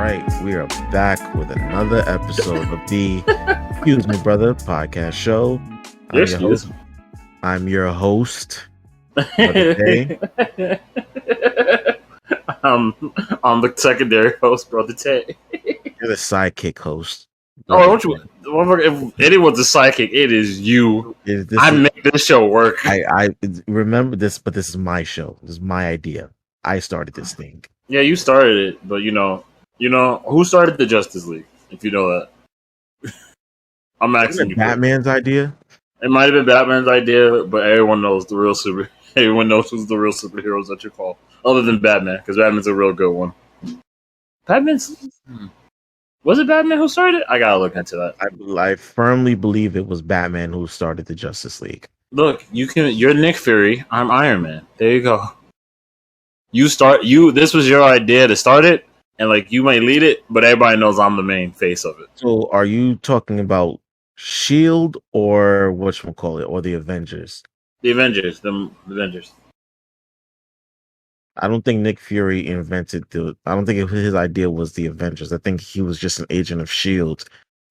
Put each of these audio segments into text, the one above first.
right, we are back with another episode of the Excuse Me Brother podcast show. I'm your host. Brother Jay. I'm the secondary host, Brother Tay. You're the sidekick host. Don't you? If anyone's a sidekick, it is you. Make this show work. I remember this, but this is my show. This is my idea. I started this thing. Yeah, you started it, but you know who started the Justice League? If you know that, I'm asking you. Batman's idea. It might have been Batman's idea, but everyone knows the real super. Everyone knows who's the real superheroes that you call, other than Batman, because Batman's a real good one. Was it Batman who started it? I gotta look into that. I firmly believe it was Batman who started the Justice League. Look, you're Nick Fury. I'm Iron Man. There you go. This was your idea to start it, and like you might lead it, but everybody knows I'm the main face of it. So are you talking about Shield or whatchamacallit, or the Avengers? The Avengers. The Avengers. I don't think Nick Fury invented I don't think his idea was the Avengers. I think he was just an agent of Shield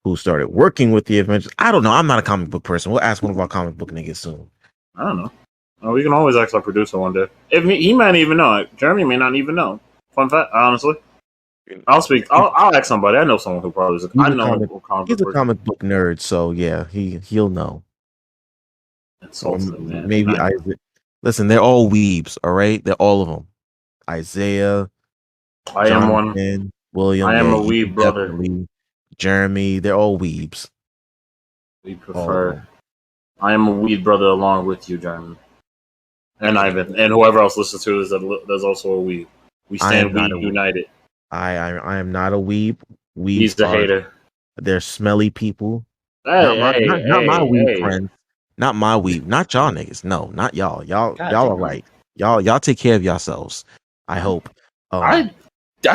who started working with the Avengers. I don't know. I'm not a comic book person. We'll ask one of our comic book niggas soon. I don't know. Oh, we can always ask our producer one day. He might even know. Jeremy may not even know. Fun fact, honestly. I'll ask somebody. I know someone who probably is. He's a comic book nerd, so yeah, he'll know. Maybe Isaiah. Listen, they're all weebs, all right? They're all of them. Isaiah. I am one. William. I am a weeb brother. Jeremy. They're all weebs. We prefer. I am a weeb brother along with you, Jeremy. And Ivan, and whoever else listens to this, there's also a weeb. We stand weeb united. I am not a weeb. He's the hater. They're smelly people. Not my weeb friends. Not my weeb. Not y'all niggas. No, not y'all. Y'all are right. Y'all take care of yourselves. I hope. I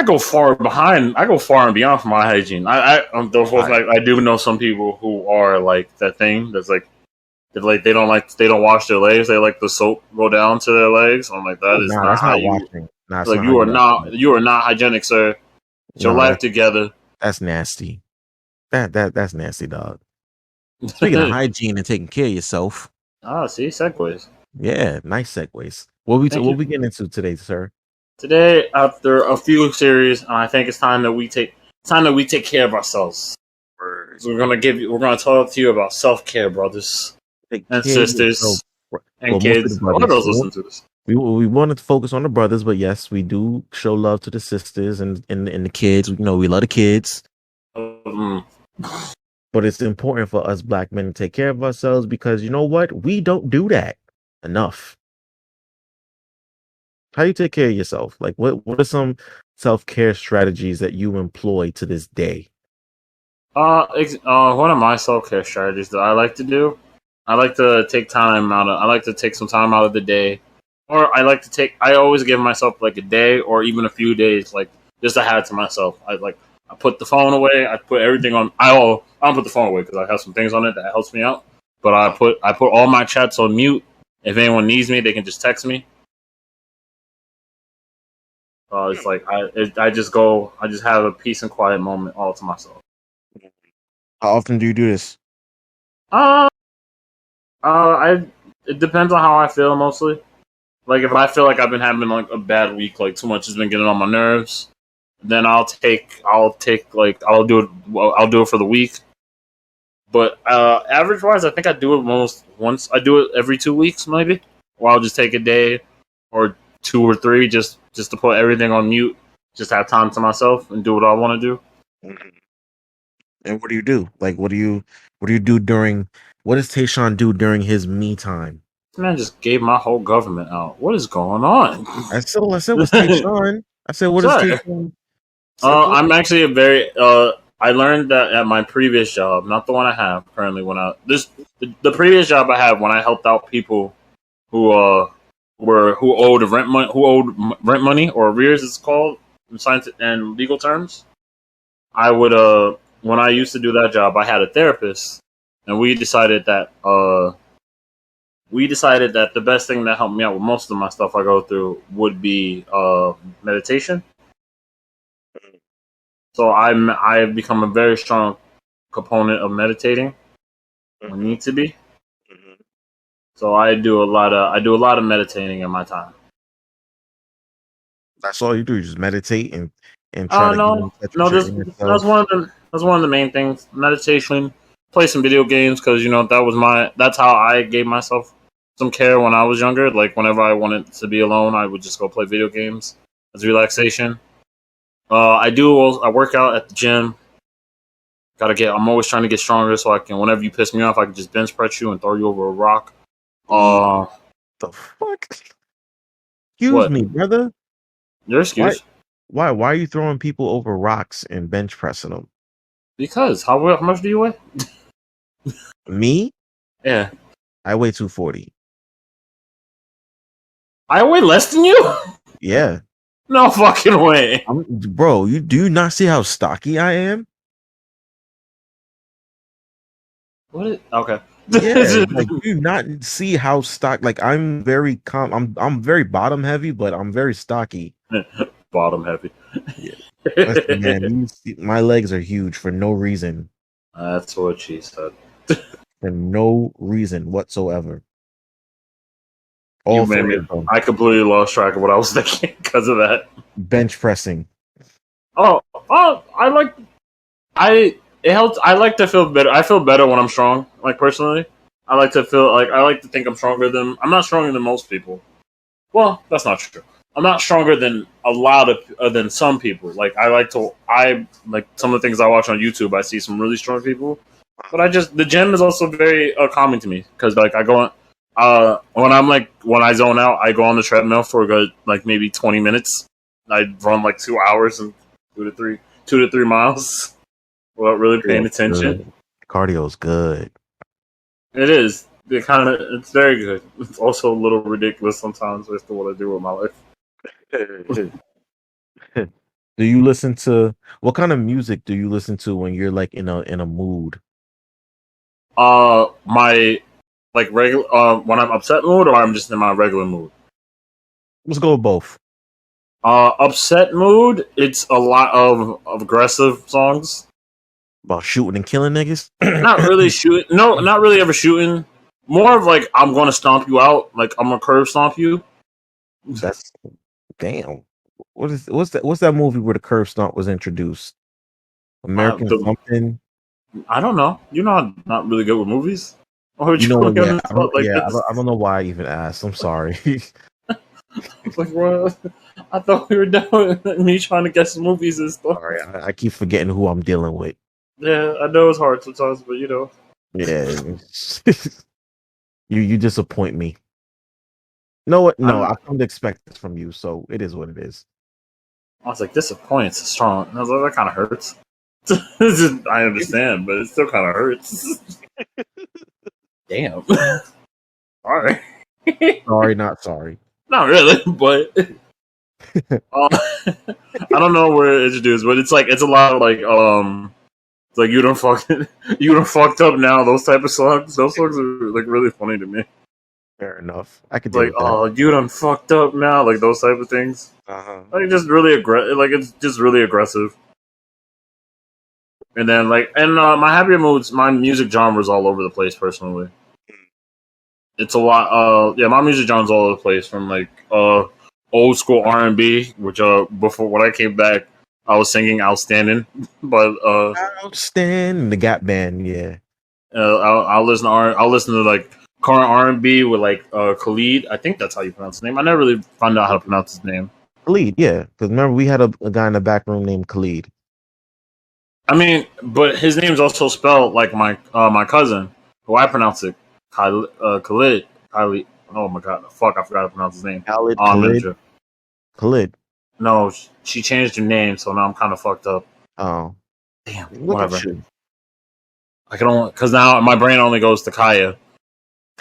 go far behind. I go far and beyond for my hygiene. I do know some people who are like that thing that's like. They don't wash their legs. They like the soap go down to their legs. I'm like, that's not how you. Like you are not hygienic, sir. Get your life together. That's nasty. That's nasty, dog. Speaking of hygiene and taking care of yourself. See, segues. Yeah, nice segues. What we getting into today, sir? Today, after a few series, I think it's time that we take care of ourselves. So we're gonna talk to you about self-care, brothers. And sisters and kids. What girls listen to this? We wanted to focus on the brothers, but yes, we do show love to the sisters and the kids. You know, we love the kids. But it's important for us black men to take care of ourselves because you know what? We don't do that enough. How do you take care of yourself? Like what are some self-care strategies that you employ to this day? One of my self-care strategies that I like to do. I like to take some time out of the day, or I always give myself like a day or even a few days, like just to have to myself. I put the phone away. I put everything on. I don't put the phone away because I have some things on it that helps me out. But I put all my chats on mute. If anyone needs me, they can just text me. It's like I just have a peace and quiet moment all to myself. How often do you do this? It depends on how I feel mostly. Like if I feel like I've been having like a bad week, like too much has been getting on my nerves, then I'll do it for the week. But average wise, I think I do it almost once. I do it every 2 weeks maybe, or I'll just take a day or 2 or 3 just to put everything on mute, just have time to myself and do what I want to do. And what do you do? Like what do you do during? What does Tayshawn do during his me time? This man just gave my whole government out. What is going on? I said what's Tayshawn? I said what is Tayshawn? I'm actually I learned that at my previous job, not the one I have currently. The previous job I had when I helped out people who owed rent money or arrears, it's called in science and legal terms. I would when I used to do that job, I had a therapist. And we decided that the best thing that helped me out with most of my stuff I go through would be meditation. So I've become a very strong component of meditating when Mm-hmm. need to be. Mm-hmm. So I do a lot of meditating in my time. That's all you do. You just meditate and try to get No, in touch no, with your this inner that's self. one of the main things. Meditation, play some video games because that's how I gave myself some care when I was younger. Like whenever I wanted to be alone, I would just go play video games as relaxation. I work out at the gym. I'm always trying to get stronger so I can. Whenever you piss me off, I can just bench press you and throw you over a rock. Eat Uh, the fuck? Excuse what? me, brother. Your Why? excuse? Why are you throwing people over rocks and bench pressing them? Because how much do you weigh? Me? Yeah, I weigh 240. I weigh less than you. Yeah. No fucking way. Bro, you do you not see how stocky I am? What? Okay. Yeah, like do you not see how stock like I'm very I'm very bottom heavy, but I'm very stocky. Bottom heavy. Yeah. Listen, man, my legs are huge for no reason. That's what she said. For no reason whatsoever. You All made for me. it, bro. I completely lost track of what I was thinking because of that. Bench pressing. Oh, oh, I like. I it helps. I like to feel better. I feel better when I'm strong. Like personally, I like to think I'm stronger than. I'm not stronger than most people. Well, that's not true. I'm not stronger than a lot of than some people. I like some of the things I watch on YouTube. I see some really strong people, but the gym is also very calming to me because like I go on, when I zone out, I go on the treadmill for a good like maybe 20 minutes. I run like 2 hours and 2 to 3 miles without really paying Cardio's attention. good. Cardio's good. It is. It's very good. It's also a little ridiculous sometimes as to what I do with my life. Do you listen to what kind of music do you listen to when you're like in a mood? My like regular when I'm upset mood or I'm just in my regular mood. Let's go with both. Upset mood. It's a lot of aggressive songs. About shooting and killing niggas. Not really shooting. No, not really ever shooting. More of like I'm gonna stomp you out. Like I'm gonna curb stomp you. That's damn. What's that movie where the curb stomp was introduced? American The, something. I don't know. You're not really good with movies. Why would You you know, put me on yeah, the spot like this? I don't know why I even asked. I'm sorry. Like, bro, I thought we were done with me trying to guess movies and stuff. Sorry, I keep forgetting who I'm dealing with. Yeah, I know it's hard sometimes, but Yeah, you disappoint me. No, what? No, I'm. I've come to expect this from you, so it is what it is. I was like, disappoint's strong. And I was like, that kind of hurts. I understand, but it still kind of hurts. Damn. All right. Sorry, not sorry. Not really, but I don't know where it introduced, but it's a lot of like it's like you done fucked up now. Those type of songs. Those songs are like really funny to me. Fair enough. I could deal Like, with that. oh, you done fucked up now. Like those type of things. Uh-huh. Like just really aggressive. Like it's just really aggressive. And then my happier moods, my music genre is all over the place. Personally, it's a lot. Yeah, my music genre's all over the place from like old school R&B, which before when I came back, I was singing "Outstanding," but Outstanding, the Gap Band, yeah. I'll listen to like current R&B with like Khalid. I think that's how you pronounce his name. I never really found out how to pronounce his name. Khalid, yeah. Because remember, we had a guy in the back room named Khalid. I mean, but his name's also spelled like my cousin, who I pronounce it Khalid. Khalid. Oh my god, fuck! I forgot to pronounce his name. Khalid. Khalid. No, she changed her name, so now I'm kind of fucked up. Oh, Damn, look whatever. at you. I can only because now my brain only goes to Kaya.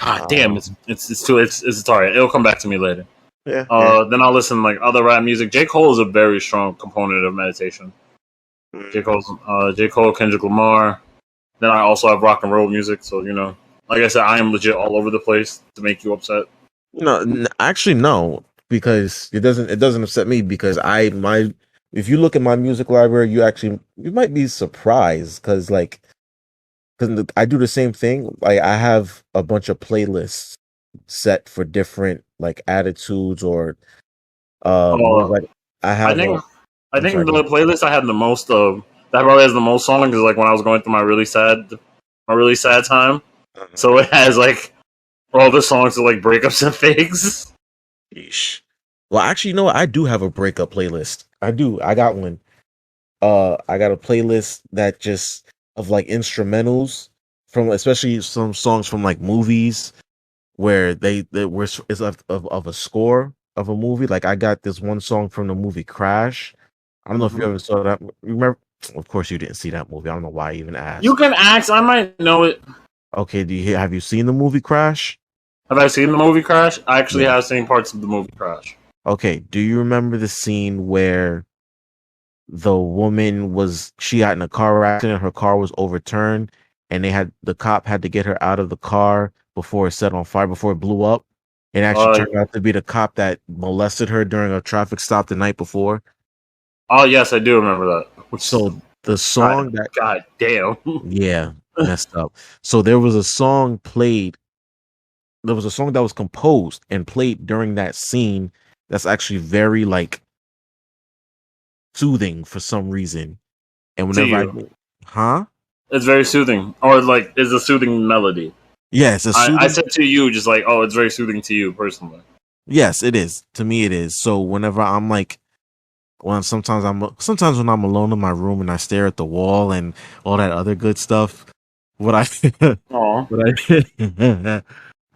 God damn, it's alright. It'll come back to me later. Yeah. Then I'll listen to like other rap music. J. Cole is a very strong component of meditation. J. Cole, Kendrick Lamar. Then I also have rock and roll music, so like I said, I am legit all over the place to make you upset. No, actually no, because it doesn't upset me because if you look at my music library, you might be surprised because I do the same thing. Like I have a bunch of playlists set for different like attitudes or moods. Oh, Like I I have think a. I I'm think sorry. Go the ahead. playlist I had the most of that probably has the most songs is like when I was going through my really sad time. Uh-huh. So it has like all the songs of like breakups and things. Yeesh. Well, actually, you know what? I do have a breakup playlist. I do. I got one. I got a playlist that just of like instrumentals from especially some songs from like movies where they were it's of a score of a movie. Like I got this one song from the movie Crash. I don't know if you Mhm. ever saw that. Remember? Of course, you didn't see that movie. I don't know why I even You asked. can ask. I might know it. Okay, have you seen the movie Crash? Have I seen the movie Crash? I actually Yeah. have seen parts of the movie Crash. Okay. Do you remember the scene where the woman she got in a car accident, her car was overturned, and the cop had to get her out of the car before it set on fire, before it blew up? It actually Uh, turned out to be the cop that molested her during a traffic stop the night before. oh yes, I do remember that. Which, So the God, song that God damn. yeah, messed up. So there was a song that was composed and played during that scene that's actually very like soothing for some reason. And To whenever I you, get, huh? it's very soothing, or like it's a soothing melody. Yeah, it's a I soothing. said to you, just like, oh, it's very soothing to you personally. Yes, it is. To me, it is. So whenever I'm like, sometimes when I'm alone in my room and I stare at the wall and all that other good stuff, what I Oh, what I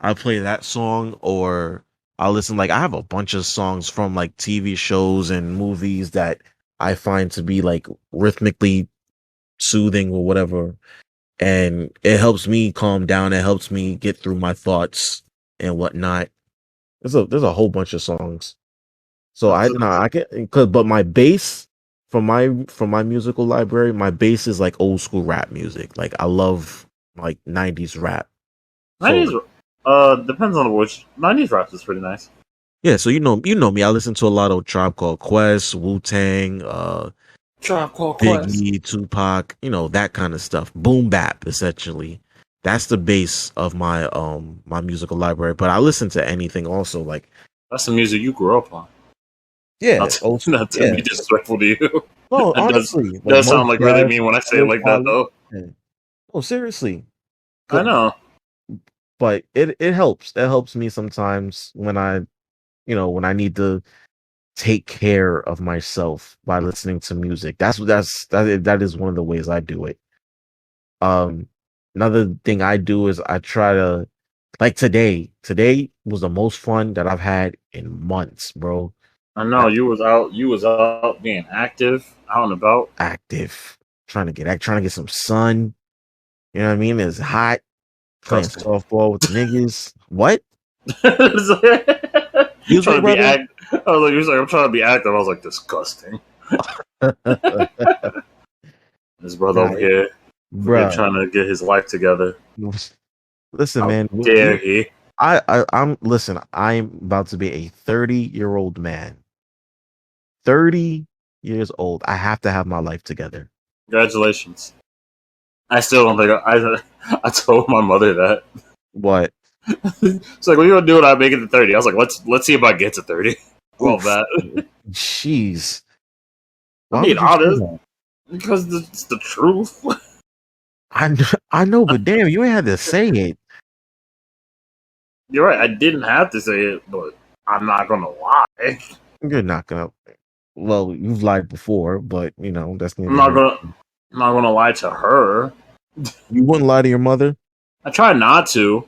I play that song or I'll listen. Like I have a bunch of songs from like TV shows and movies that I find to be like rhythmically soothing or whatever, and it helps me calm down. It helps me get through my thoughts and whatnot. There's a whole bunch of songs. So I that's no I can cause but my bass from my musical library, my bass is like old school rap music. Like I love like 90s rap. So 90s. Depends on which 90s rap is pretty nice. yeah, so you know me. I listen to a lot of Tribe Called Quest, Wu Tang, Tribe Called Quest. Biggie, Tupac, that kind of stuff. Boom bap, essentially. That's the base of my musical library. But I listen to anything also. Like That's the music you grew up on. yeah, Not to, old not to yeah. be disrespectful to you. No, That does honestly, like does Mos sound like really Def, mean when I say it Lil like that Wally. though. Yeah. Oh, seriously. I know. But it helps. It helps me sometimes when I need to take care of myself by listening to music. That is one of the ways I do it. Um, Another thing I do is I try to like today. Today was the most fun that I've had in months, bro. I know I you was out being active, out and about. active, trying to get some sun. You know what I mean? It's hot. Playing Disgusting. softball with the niggas. What? You Excuse me, trying to be brother. act? I was like, you was like, I'm trying to be active. I was like, disgusting. This brother Nah, over here bruh. trying to get his life together. Listen, How man. dare he? I'm listen. I'm about to be a 30-year-old man. 30 years old. I have to have my life together. Congratulations. I still don't think I told my mother that. What? It's like, what are you gonna do when I make it to 30? I was like, let's see if I get to 30. Love Oof. that. Jeez. I'm Why being would you say honest that? because it's the truth. I know, but damn, you ain't had to say it. You're right. I didn't have to say it, but I'm not gonna lie. You're not gonna. Well, you've lied before, but that's I'm neither not here. gonna. I'm not gonna lie to her. You wouldn't lie to your mother. I try not to.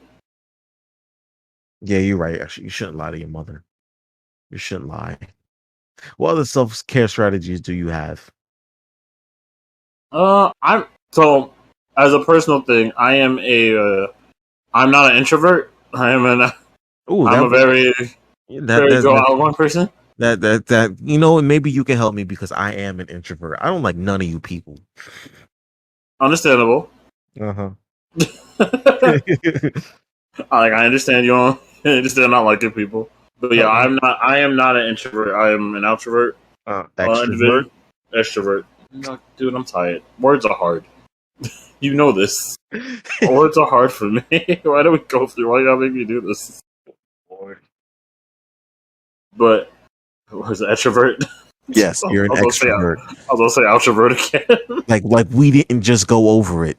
Yeah, you're right. Actually, you shouldn't lie to your mother. You shouldn't lie. What other self care strategies do you have? I'm so as a personal thing. I'm not an introvert. Oh, I'm a very that very that go that out one person. maybe you can help me because I am an introvert. I don't like none of you people. Understandable. Uh-huh. I understand you don't. I understand not liking people, but yeah, Uh-uh. I'm not. I am not an introvert. I am an outrovert. Extrovert. Individual, extrovert. No, dude, I'm tired. Words are hard. You know this. Words are hard for me. Why do we go through? Why y'all make me do this? Lord. But was it extrovert? Yes, I you're an was gonna say, extrovert. I was gonna say outrovert again. Like we didn't just go over it.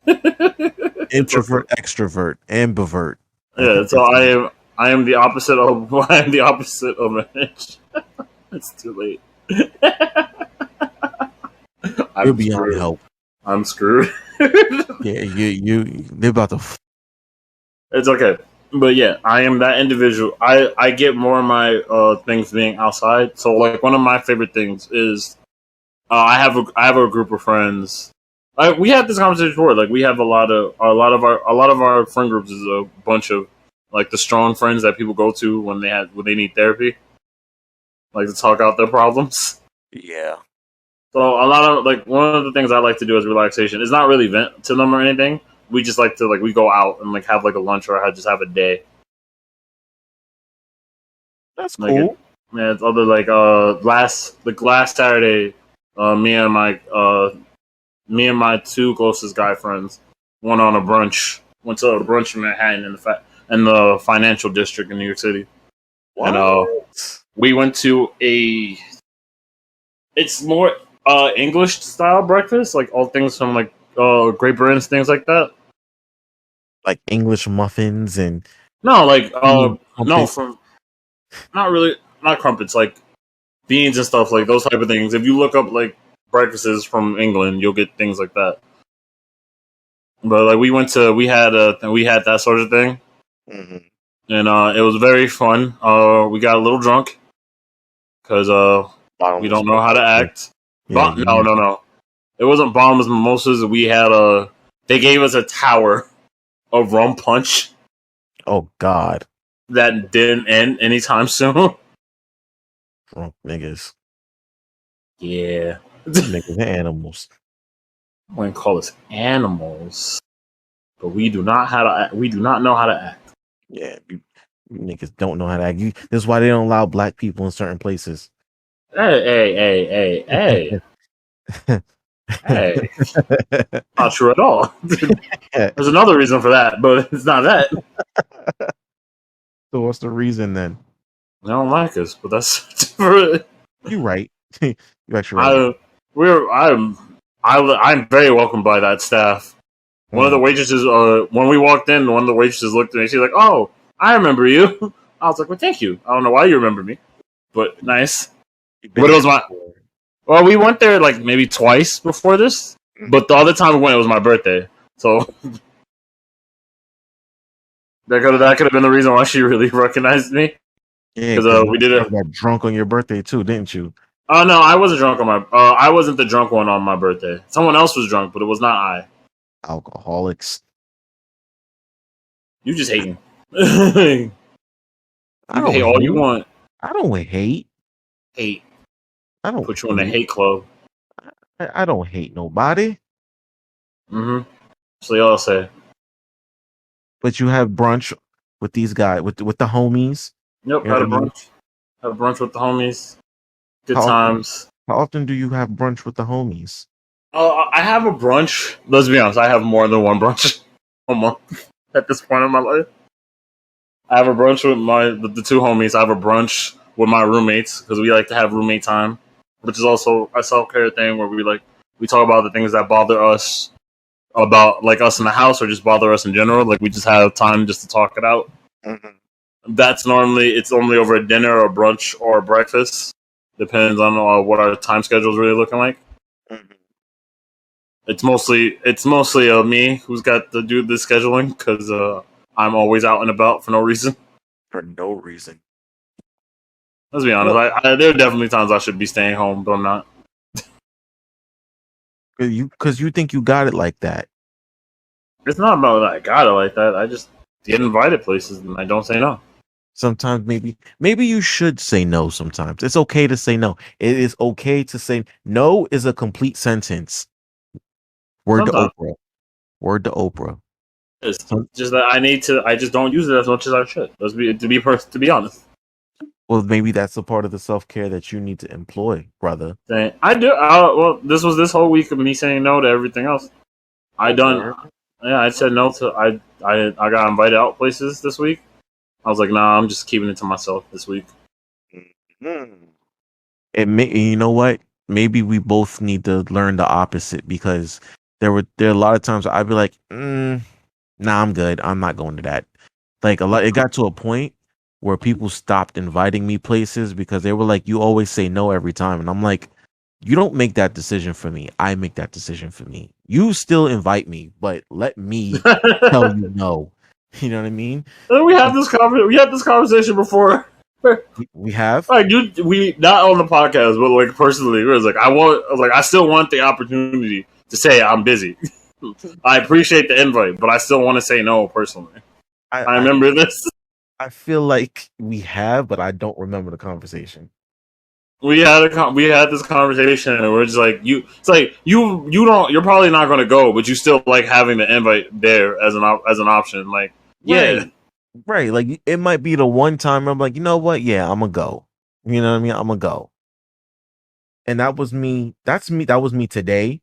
It's okay. Introvert, extrovert, ambivert. I Yeah, think so that's it. I am the opposite of I am the opposite of an itch. It's too late. You're I'm beyond screwed. help. I'm screwed. Yeah, they're about to. It's okay. But yeah, I am that individual. I get more of my things being outside. So like one of my favorite things is I have a group of friends. We had this conversation before. Like we have a lot of our friend groups is a bunch of like the strong friends that people go to when they need therapy, like to talk out their problems. Yeah, So a lot of like one of the things I like to do as relaxation is not really vent to them or anything. We just like to like we go out and like have like a lunch or just have a day. that's Like it, cool. yeah, it's other like last Saturday, uh, me and my uh me and my two closest guy friends went on a brunch. Went to a brunch in Manhattan in the financial district in New York City, and What? we went to a. It's more English style breakfast, like all things from like Great Britain, things like that. Like English muffins and No, like no, crumpets. from not really, not crumpets, like beans and stuff, like those type of things. If you look up like breakfasts from England, you'll get things like that. But like we had that sort of thing, Mm-hmm. and it was very fun. We got a little drunk because we Bottomless don't know how to mimosa. act. Yeah, No, no, no. It wasn't bottomless mimosas. We had a. They gave us a tower of rum punch oh God, that didn't end anytime soon. drunk niggas. Yeah, Niggas are animals. I wouldn't call us animals, but we do not how to. We do not know how to act. Yeah, you niggas don't know how to act. This is why they don't allow black people in certain places. Hey, hey, hey, hey, hey, hey! Not true at all. There's another reason for that, but it's not that. So what's the reason then? They don't like us, but that's different. You're right. You're actually right. I we're I'm very welcomed by that staff. One of the Mm. waitresses, when we walked in, one of the waitresses looked at me. She's like, "Oh, I remember you." I was like, "Well, thank you. I don't know why you remember me, but nice." You've But been it there was my before. well, we went there like maybe twice before this, but the other time we went, it was my birthday, so that could have been the reason why she really recognized me Yeah, because because we did you it. got drunk on your birthday too, didn't you? Oh no, I wasn't drunk on my. I wasn't the drunk one on my birthday. Someone else was drunk, but it was not I. Alcoholics. You just hating. You I can don't hate all you hate. want. I don't hate. Hate. I don't Put you in the hate. hate club. I don't hate nobody. Mm-hmm. So y'all say. But you have brunch with these guys with the homies. Yep, You know had what a I mean? brunch. Had a brunch with the homies. Good How often? times. How often do you have brunch with the homies? I have a brunch. Let's be honest, I have more than one brunch a month at this point in my life. I have a brunch with the two homies. I have a brunch with my roommates because we like to have roommate time, which is also a self care thing where we talk about the things that bother us about like us in the house or just bother us in general. Like we just have time just to talk it out. Mhm. That's normally it's normally over a dinner or brunch or breakfast. Depends on what our time schedule is really looking like. Mhm. It's mostly me who's got to do the scheduling because I'm always out and about for no reason. For no reason. Let's be honest. Well, There are definitely times I should be staying home, but I'm not. because you think you got it like that. It's not about that I got it like that. I just get invited places and I don't say no. Sometimes maybe you should say no sometimes. It's okay to say no. It is okay to say no is a complete sentence. Word to Sometimes Oprah. Word to Oprah. it's Some, just that I need to. I just don't use it as much as I should. To be honest. Well, maybe that's a part of the self care that you need to employ, brother. I do. Well, this was this whole week of me saying no to everything else. I done. Word. Yeah, I said no to. I got invited out places this week. I was like, nah, I'm just keeping it to myself this week. Mhm. You know what? Maybe we both need to learn the opposite because there are a lot of times I'd be like, nah, I'm good. I'm not going to that. Like a lot, it got to a point where people stopped inviting me places because they were like, "You always say no every time," and I'm like, "You don't make that decision for me. I make that decision for me. You still invite me, but let me tell you no." You know what I mean? We had this we had this conversation before. We have. Like, dude, we not on the podcast, but like personally, it was like I was like, I still want the opportunity to say I'm busy. I appreciate the invite, but I still want to say no personally. I, I I remember this. I feel like we have, but I don't remember the conversation. We had this conversation, and we're just like you. It's like you don't. You're probably not going to go, but you still like having the invite there as as an option. Like, yeah, Right. Right. Like it might be the one time I'm like, you know what? Yeah, I'm gonna go. You know what I mean? I'm gonna go. And that was me. That's me. That was me today,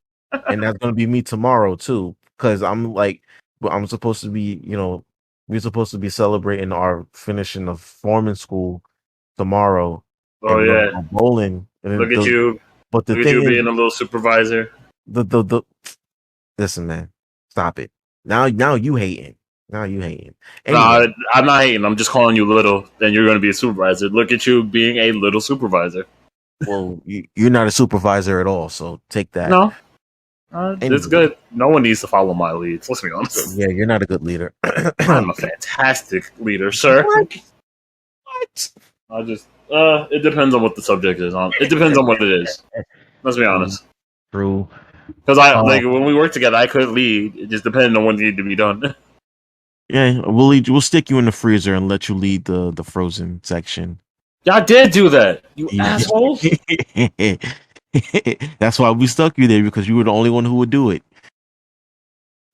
and that's gonna be me tomorrow too. Because I'm like, I'm supposed to be. We're supposed to be celebrating our finishing of foreman school tomorrow, oh and we're gonna yeah. go bowling. And Look at you, but the look at thing you is, being a little supervisor. the listen, man, stop it. Now you hating. Now you hating. Nah, Anyway. I'm not hating. I'm just calling you little, and you're going to be a supervisor. Look at you being a little supervisor. Well, you're not a supervisor at all, so take that. No, it's Anyway, good. No one needs to follow my leads. Let's be honest. yeah, you're not a good leader. I'm a fantastic leader, sir. What? What? I just, it depends on what the subject is. It depends on what it is. Let's be True. honest. True. Because I Uh, like when we work together, I could lead. It just depended on what needed to be done. yeah, we'll stick you in the freezer and let you lead the frozen section. Y'all did do that, you assholes. That's why we stuck you there because you were the only one who would do it.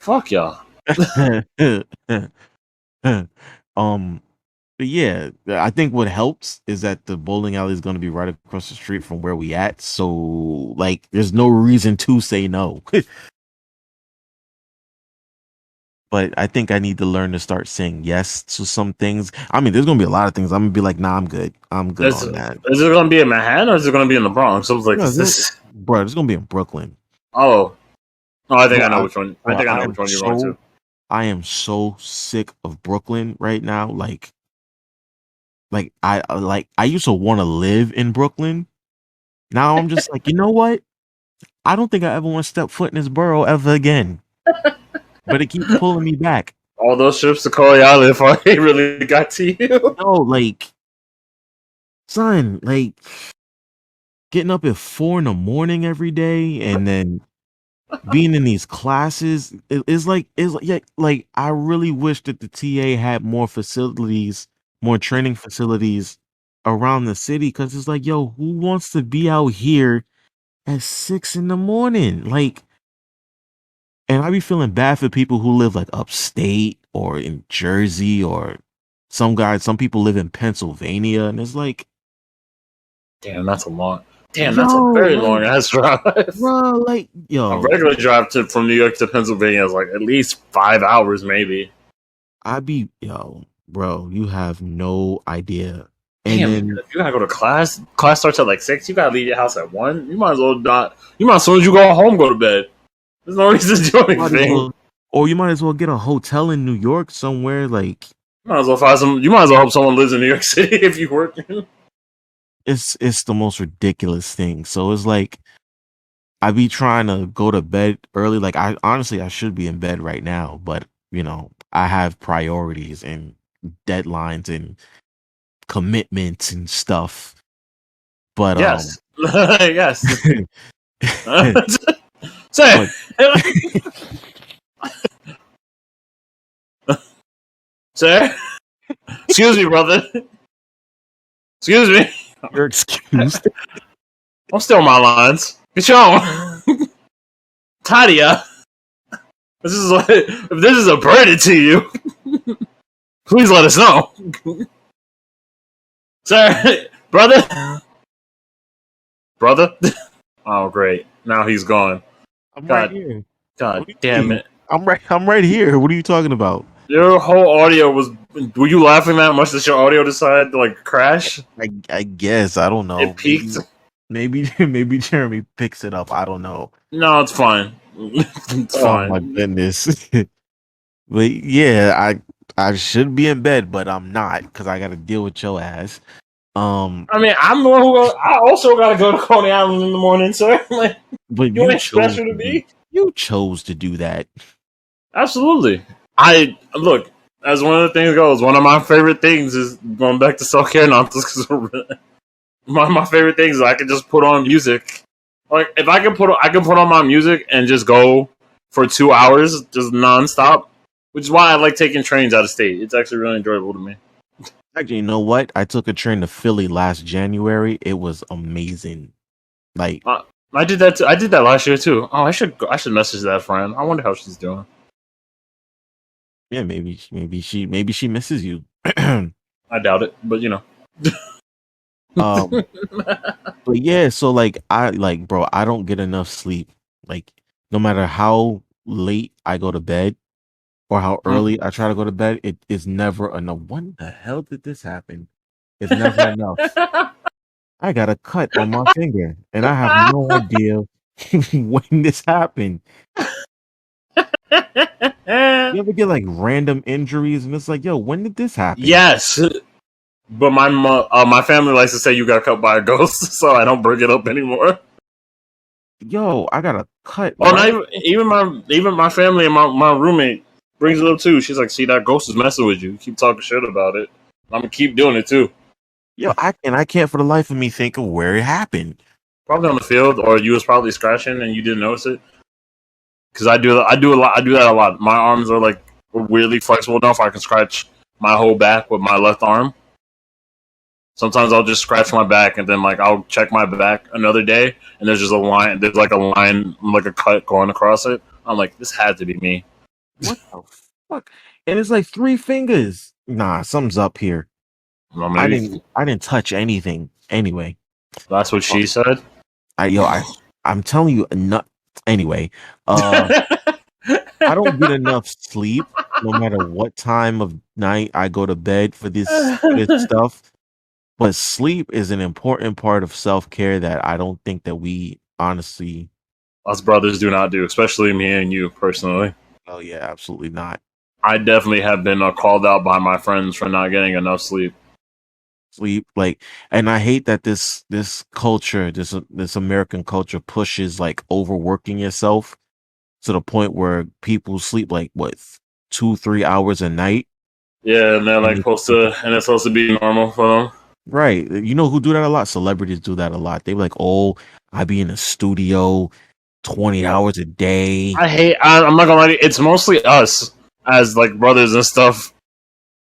Fuck y'all. um, but yeah, I think what helps is that the bowling alley is going to be right across the street from where we at. So, like, there's no reason to say no. But I think I need to learn to start saying yes to some things. I mean, there's gonna be a lot of things. I'm gonna be like, nah, I'm good. I'm good Is, on that. is it going to be in Manhattan or is it going to be in the Bronx? I was like, No, is this? bro, it's gonna be in Brooklyn. Oh, oh, I think Bro, I know which one. I think I know which one you're going to. I am so sick of Brooklyn right now. I used to want to live in Brooklyn. Now I'm just like, you know what? I don't think I ever want to step foot in this borough ever again. But it keeps pulling me back. All those trips to Corey Island finally really got to you. No, like, son, like getting up at 4 in the morning every day and then being in these classes is like I really wish that the TA had more facilities, more training facilities around the city because it's like, yo, who wants to be out here at 6 in the morning? Like, and I be feeling bad for people who live like upstate or in Jersey or some people live in Pennsylvania and it's like, Damn, that's a long. Damn, that's a yo, very like, long ass drive. bro, like, A yo, regular drive from New York to Pennsylvania is like at least 5 hours, maybe. yo, bro, you have no idea. And Damn, then, you gotta go to class. Class starts at like 6. You gotta leave your house at 1. You might as well not. You might as soon as you go home, go to bed. There's no reason to do might as anything. well, or you might as well get a hotel in New York somewhere. Like, You might as well find some. You might as well hope someone lives in New York City if you work. it's the most ridiculous thing. So it's like I be trying to go to bed early. Like, I should be in bed right now, but I have priorities and deadlines and commitments and stuff. But Yes, yes. Say, but sir. Excuse me, brother. Excuse me. you're excused. I'm still on my lines. Get you on. Tadia. This is like, if this is a burden to you, please let us know. Sir, brother. Oh, great! Now he's gone. I'm right God, here. God What do you damn mean? it! I'm right here. What are you talking about? Your whole audio was. Were you laughing that much that your audio decided to like crash? I guess I don't It know. peaked. Maybe Jeremy picks it up. I don't know. No, it's fine. It's Oh my fine. goodness. But yeah, I should be in bed, but I'm not because I got to deal with your ass. I mean, I'm the one who. I also got to go to Coney Island in the morning, sir. Like, but you ain't special to me. you chose to do that. Absolutely. I look as one of the things goes. One of my favorite things is going back to self care. Not just my favorite things is I can just put on music. Like if I can put on my music and just go for 2 hours just nonstop. Which is why I like taking trains out of state. It's actually really enjoyable to me. Actually, you know what? I took a train to Philly last January. It was amazing. Like, I did that. I did that last year too. Oh, I should message that friend. I wonder how she's doing. yeah, maybe she misses you. I doubt it, but you know. um, but yeah, so like, bro, I don't get enough sleep. Like, no matter how late I go to bed or how early I try to go to bed, it is never enough. When the hell did this happen? It's never enough. I got a cut on my finger, and I have no idea when this happened. You ever get like random injuries, and it's like, yo, when did this happen? Yes, but my family likes to say you got cut by a ghost, so I don't bring it up anymore. Yo, I got a cut Oh, right. not even my family and my roommate brings it up too. She's like, "See, that ghost is messing with you. Keep talking shit about it. I'm gonna keep doing it too. Yo, I can't for the life of me think of where it happened. Probably on the field, or you was probably scratching and you didn't notice it. Because I do a lot. I do that a lot. My arms are like weirdly flexible enough I can scratch my whole back with my left arm. Sometimes I'll just scratch my back and then like I'll check my back another day and there's just a line. There's like a line, like a cut going across it. I'm like, this had to be me. What the fuck? And it's like 3 fingers. Nah, something's up here. Well, maybe I didn't touch anything. Anyway, that's what she said. I'm telling you, not anyway. I don't get enough sleep, no matter what time of night I go to bed for this stuff. But sleep is an important part of self care that I don't think that we honestly. Us brothers do not do, especially me and you personally. Oh yeah, absolutely not. I definitely have been called out by my friends for not getting enough sleep. Sleep like, and I hate that this culture, this American culture pushes like overworking yourself to the point where people sleep like what 2-3 hours a night. Yeah, and they're like And supposed to, and it's supposed to be normal for them. right, you know who do that a lot? Celebrities do that a lot. They be like, oh, I be in the studio 20 hours a day. I'm not gonna lie to you, it's mostly us as like brothers and stuff.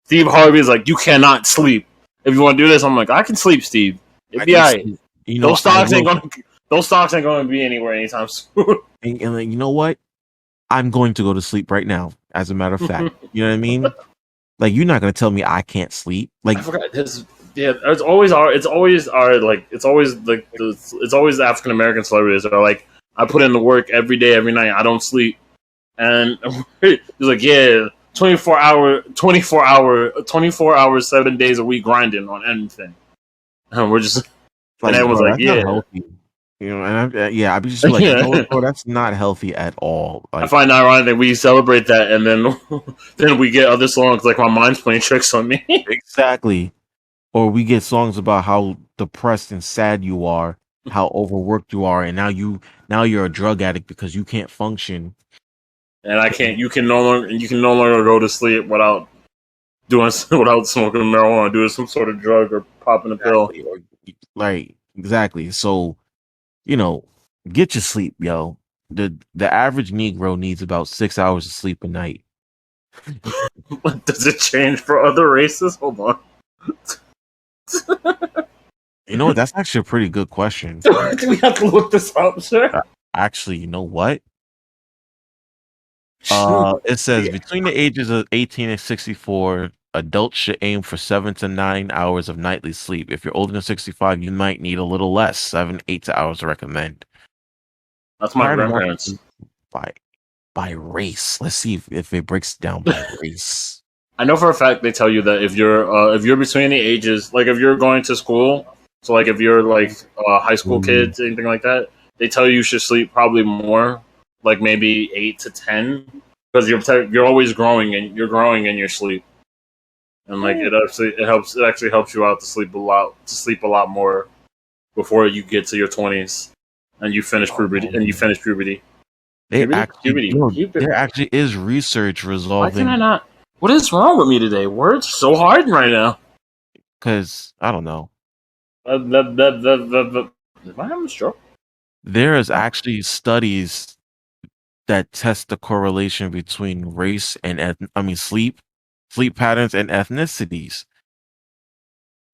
Steve Harvey's like, you cannot sleep. If you want to do this, I'm like, I can sleep, Steve. It'd be alright. You know, Those stocks ain't gonna be anywhere anytime soon. and like, you know what? I'm going to go to sleep right now. As a matter of fact, you know what I mean? Like, you're not gonna tell me I can't sleep. Like, I forgot this. Yeah, it's always the African American celebrities that are like, I put in the work every day, every night. I don't sleep, and he's like, yeah, 24 hours, 7 days a week grinding on anything. And we're just, and everyone's bro, like, that's not yeah, healthy. You know, and I'd be just like, you know what, bro, that's not healthy at all. I Like, find it ironic that we celebrate that, and then then we get other songs like "My Mind's Playing Tricks on Me." exactly. Or we get songs about how depressed and sad you are, how overworked you are, and now you're a drug addict because you can't function. And I can't. You can no longer go to sleep without doing without smoking marijuana, doing some sort of drug or popping a pill. Exactly. Or, like, exactly. So, you know, get your sleep, yo. The average Negro needs about 6 hours of sleep a night. Does it change for other races? Hold on. You know what? That's actually a pretty good question. Do we have to look this up, sir? Actually, you know what? It says between the ages of 18 and 64, adults should aim for 7 to 9 hours of nightly sleep. If you're older than 65, you might need a little less, 7, 8 hours to recommend. That's my Prior to grandparents. market by race. Let's see if it breaks down by race. I know for a fact they tell you that if you're between the ages, like if you're going to school, so like if you're like high school Mm, kids, anything like that, they tell you should sleep probably more, like maybe 8 to 10, because you're always growing and you're growing in your sleep, and like it actually helps you out to sleep a lot more before you get to your 20s and you um, finish puberty. they actually, Puberty. there actually is research Why can I resolving not? What is wrong with me today? Words so hard right now. because I don't know. Am I having a stroke? There is actually studies that test the correlation between race and sleep patterns and ethnicities.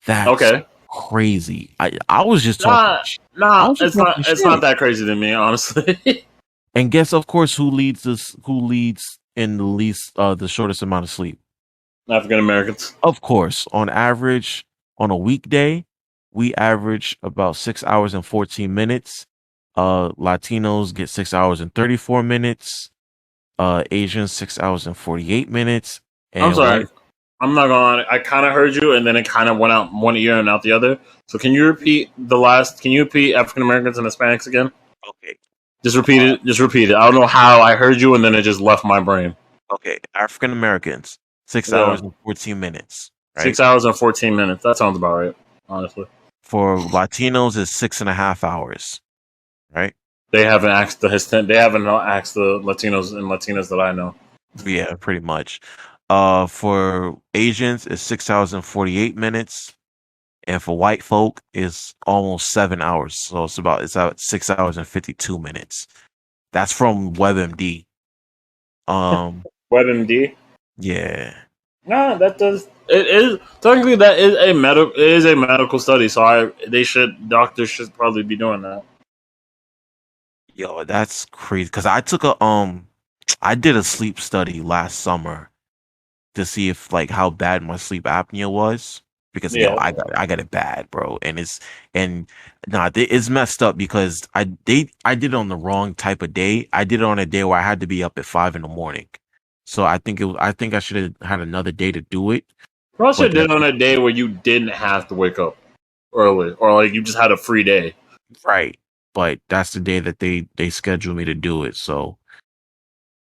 That's Okay. crazy. I was just talking. Nah, I nah. was just talking It's not shit. that crazy to me, honestly. And guess, of course, who leads this? Who leads in the shortest amount of sleep? African Americans. Of course, on average, on a weekday, we average about 6 hours and 14 minutes. Latinos get 6 hours and 34 minutes. Asians 6 hours and 48 minutes, I'm and sorry. white. I'm not gonna lie. I kind of heard you, and then it kind of went out one ear and out the other. So can you repeat the last? Can you repeat African Americans and Hispanics again? Okay. Just repeat it. Just repeat it. I don't know how I heard you, and then it just left my brain. Okay. African Americans, six Yeah, hours and 14 minutes. Right. 6 hours and 14 minutes. That sounds about right. Honestly, For Latinos is 6.5 hours. Right. they haven't asked the They haven't asked the Latinos and Latinas that I know. Yeah, pretty much. For Asians, it's 6 hours and 48 minutes, and for white folk, it's almost 7 hours. So it's out 6 hours and 52 minutes. That's from WebMD. Um, WebMD. yeah, No, that does. It is technically that is a medical. It is a medical study, so doctors should probably be doing that. yo, that's crazy. Cause I did a sleep study last summer to see if like how bad my sleep apnea was. Because yo, Yeah. I got it bad, bro, and it's messed up because I did it on the wrong type of day. I did it on a day where I had to be up at 5 in the morning. So I think I should have had another day to do it. Plus, you But did it on a day where you didn't have to wake up early, or like you just had a free day. right, but that's the day that they scheduled me to do it. So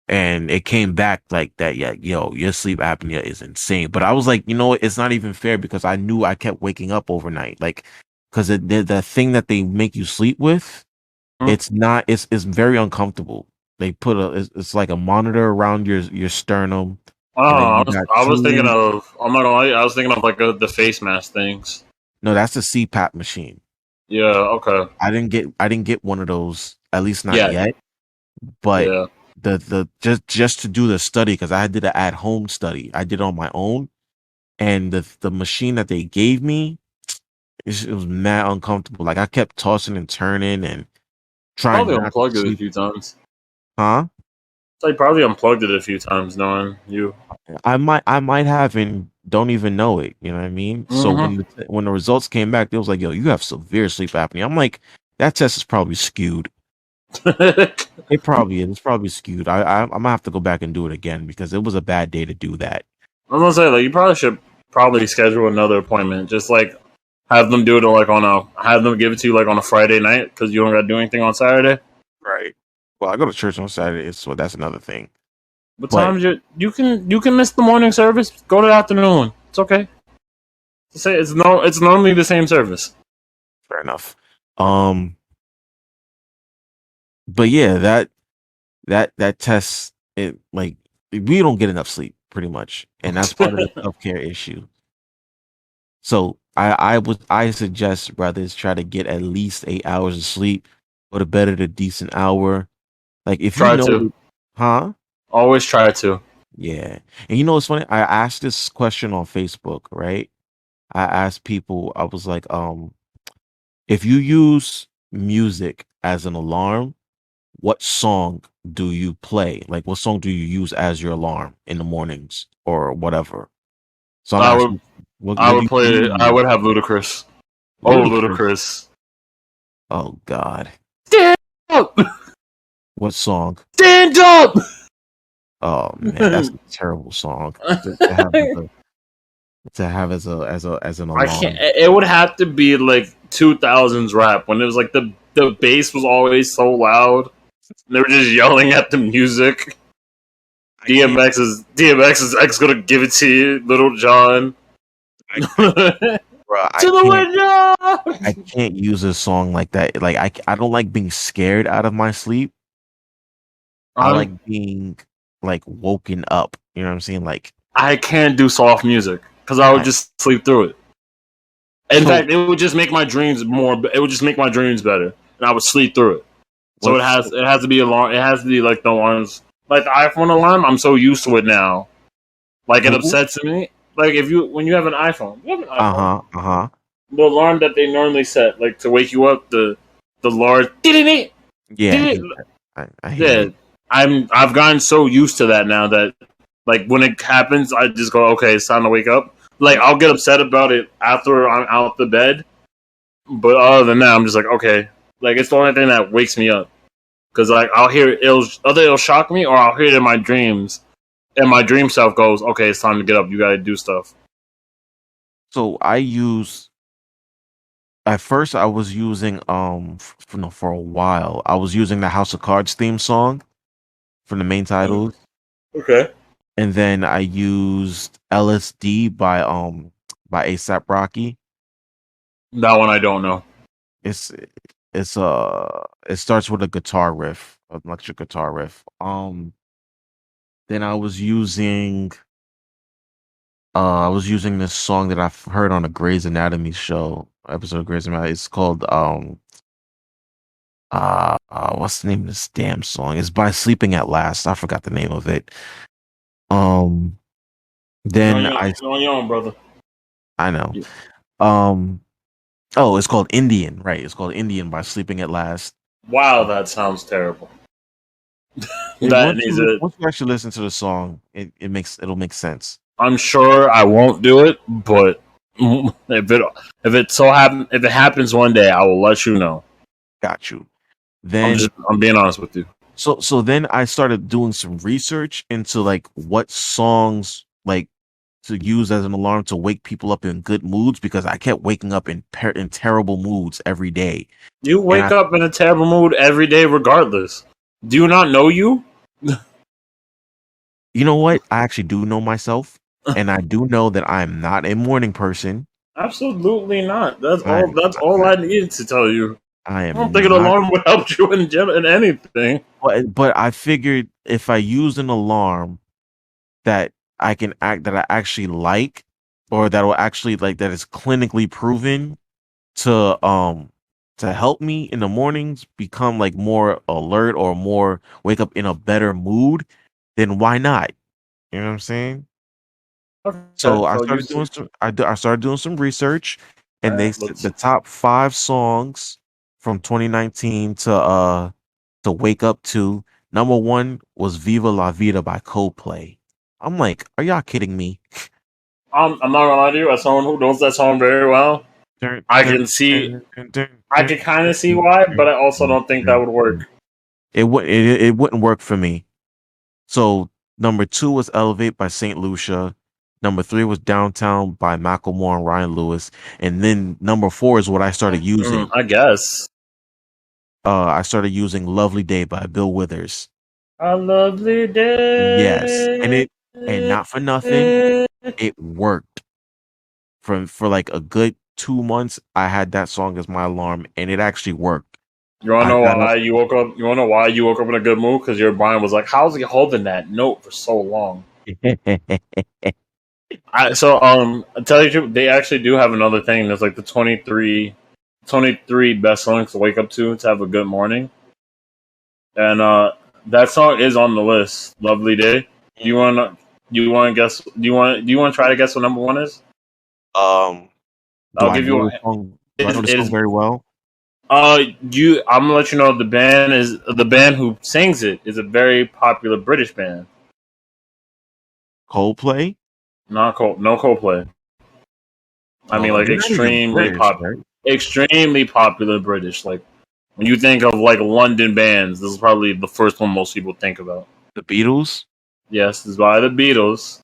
and it came back like that. Yeah, yo, your sleep apnea is insane. But I was like, you know what? It's not even fair because I knew I kept waking up overnight. Like, because the thing that they make you sleep with, Hmm? it's not. It's very uncomfortable. They put it's like a monitor around your sternum, I don't and know. then you got I was thinking two. of. I'm not gonna lie. I was thinking of like the face mask things. No, that's the CPAP machine. Yeah. Okay. I didn't get one of those. At least not Yeah. yet. But Yeah. the just to do the study because I did an at home study. I did it on my own, and the machine that they gave me, it was mad uncomfortable. Like I kept tossing and turning and trying Probably not to unplugged it a sleep. few times. Huh? So you probably unplugged it a few times, knowing you. I might have and don't even know it. You know what I mean? So Mm-hmm. when the results came back, it was like, yo, you have severe sleep apnea. I'm like, that test is probably skewed. It probably is. It's probably skewed. I'm gonna have to go back and do it again because it was a bad day to do that. I'm gonna say like you probably should schedule another appointment. Just like have them do it like have them give it to you like on a Friday night because you don't got to do anything on Saturday. Right. Well, I go to church on Saturday, so that's another thing. What But times you can miss the morning service. Go to the afternoon one. It's okay. It's normally the same service. fair enough. Um, but yeah, that test, it like we don't get enough sleep pretty much, and that's part of the self care issue. So I suggest brothers try to get at least 8 hours of sleep, go to bed at a decent hour. Like if you Try to know, huh? always try to. Yeah, and you know what's funny? I asked this question on Facebook, right? I asked people, I was like, if you use music as an alarm, what song do you play? Like, what song do you use as your alarm in the mornings or whatever? So I'm I asking, would I what do would you play. I use? would have Ludacris. Oh, Ludacris. Ludacris. Oh God. Stand up, What song? stand up. Oh man, that's a terrible song to have as an I can't. alarm. It would have to be like 2000s rap when it was like the bass was always so loud. And they were just yelling at the music. I can't, DMX's X gonna give it to you, Little John. I To bro, the I window. can't use a song like that. Like I don't like being scared out of my sleep. I Um, like being like woken up. You know what I'm saying? Like I can't do soft music because I would I just sleep through it. In so fact, it would just make my dreams more. It would just make my dreams better, and I would sleep through it. So what's it has to be alarm. It has to be like the alarms, like the iPhone alarm. I'm so used to it now. Like it who? upsets me. Like if you when you have an iPhone, you have an iPhone. Uh-huh. Uh-huh. The alarm that they normally set, like to wake you up, the large Yeah, I hate that. I hate yeah. it. I've gotten so used to that now that like when it happens, I just go, okay, it's time to wake up. Like I'll get upset about it after I'm out the bed, but other than that, I'm just like, okay, like it's the only thing that wakes me up because like I'll hear it, it'll shock me or I'll hear it in my dreams, and my dream self goes, okay, it's time to get up. You got to do stuff. So I use at first I was using no, for a while. I was using the House of Cards theme song from the main titles. Okay, And then I used LSD by ASAP Rocky. that one I don't know. It's it starts with a guitar riff, an electric guitar riff. Then I was using this song that I've heard on a Grey's Anatomy show, episode of Grey's Anatomy. It's called what's the name of this damn song? It's by Sleeping at Last. I forgot the name of it. Um then You're on your own, brother. I know. Um Oh, it's called Indian, right? It's called Indian by Sleeping at Last. Wow, that sounds terrible. It, That needs it. once you actually listen to the song, it'll make sense. I'm sure I won't do it, but if it happens one day, I will let you know. Got you. Then I'm being honest with you. so then I started doing some research into like what songs like to use as an alarm to wake people up in good moods because I kept waking up in terrible moods every day. You And wake up in a terrible mood every day, regardless. Do you not know you? you know what? I actually do know myself, and I do know that I'm not a morning person. Absolutely not. That's I all. That's all I needed to tell you. I I don't am think an not. alarm would help you in anything. But I figured if I use an alarm that that I actually like, or that will actually like that is clinically proven to help me in the mornings become like more alert or more wake up in a better mood, then why not? You know what I'm saying? Okay, So I so you started see. doing I started doing some research, All and they right, said let's. the top 5 songs from 2019 to wake up to. Number one was "Viva La Vida" by Coldplay. I'm like, are y'all kidding me? I'm not gonna lie to you. As someone who knows that song very well, Dun, I dun, can see. dun, dun, dun, I dun, can kind of see dun, why, but dun, I also dun, don't think that dun, would work. dun. It wouldn't work for me. So number two was "Elevate" by Saint Lucia. Number three was "Downtown" by Macklemore and Ryan Lewis, and then number four is what I started using. I guess. I started using "Lovely Day" by Bill Withers. A lovely Yes, day. and not for nothing, it worked. For like a good 2 months, I had that song as my alarm, and it actually worked. You wanna I know got up. why you woke up? You wanna know why you woke up in a good mood? Because your mind was like, "How's he holding that note for so long?" I tell you the truth, they actually do have another thing. That's like the 23 best songs to wake up to have a good morning, and that song is on the list. Lovely day. Do you want to guess? Do you want to try to guess what number one is? um, do I'll I give you. know the song? Do It I is. know the It song is. very well? I'm gonna let you know the band who sings it is a very popular British band. Coldplay. No Coldplay. I mean, Oh, like you're not even British, right? extremely popular British. Like when you think of like London bands, this is probably the first one most people think about. The Beatles. Yes, this is by the Beatles.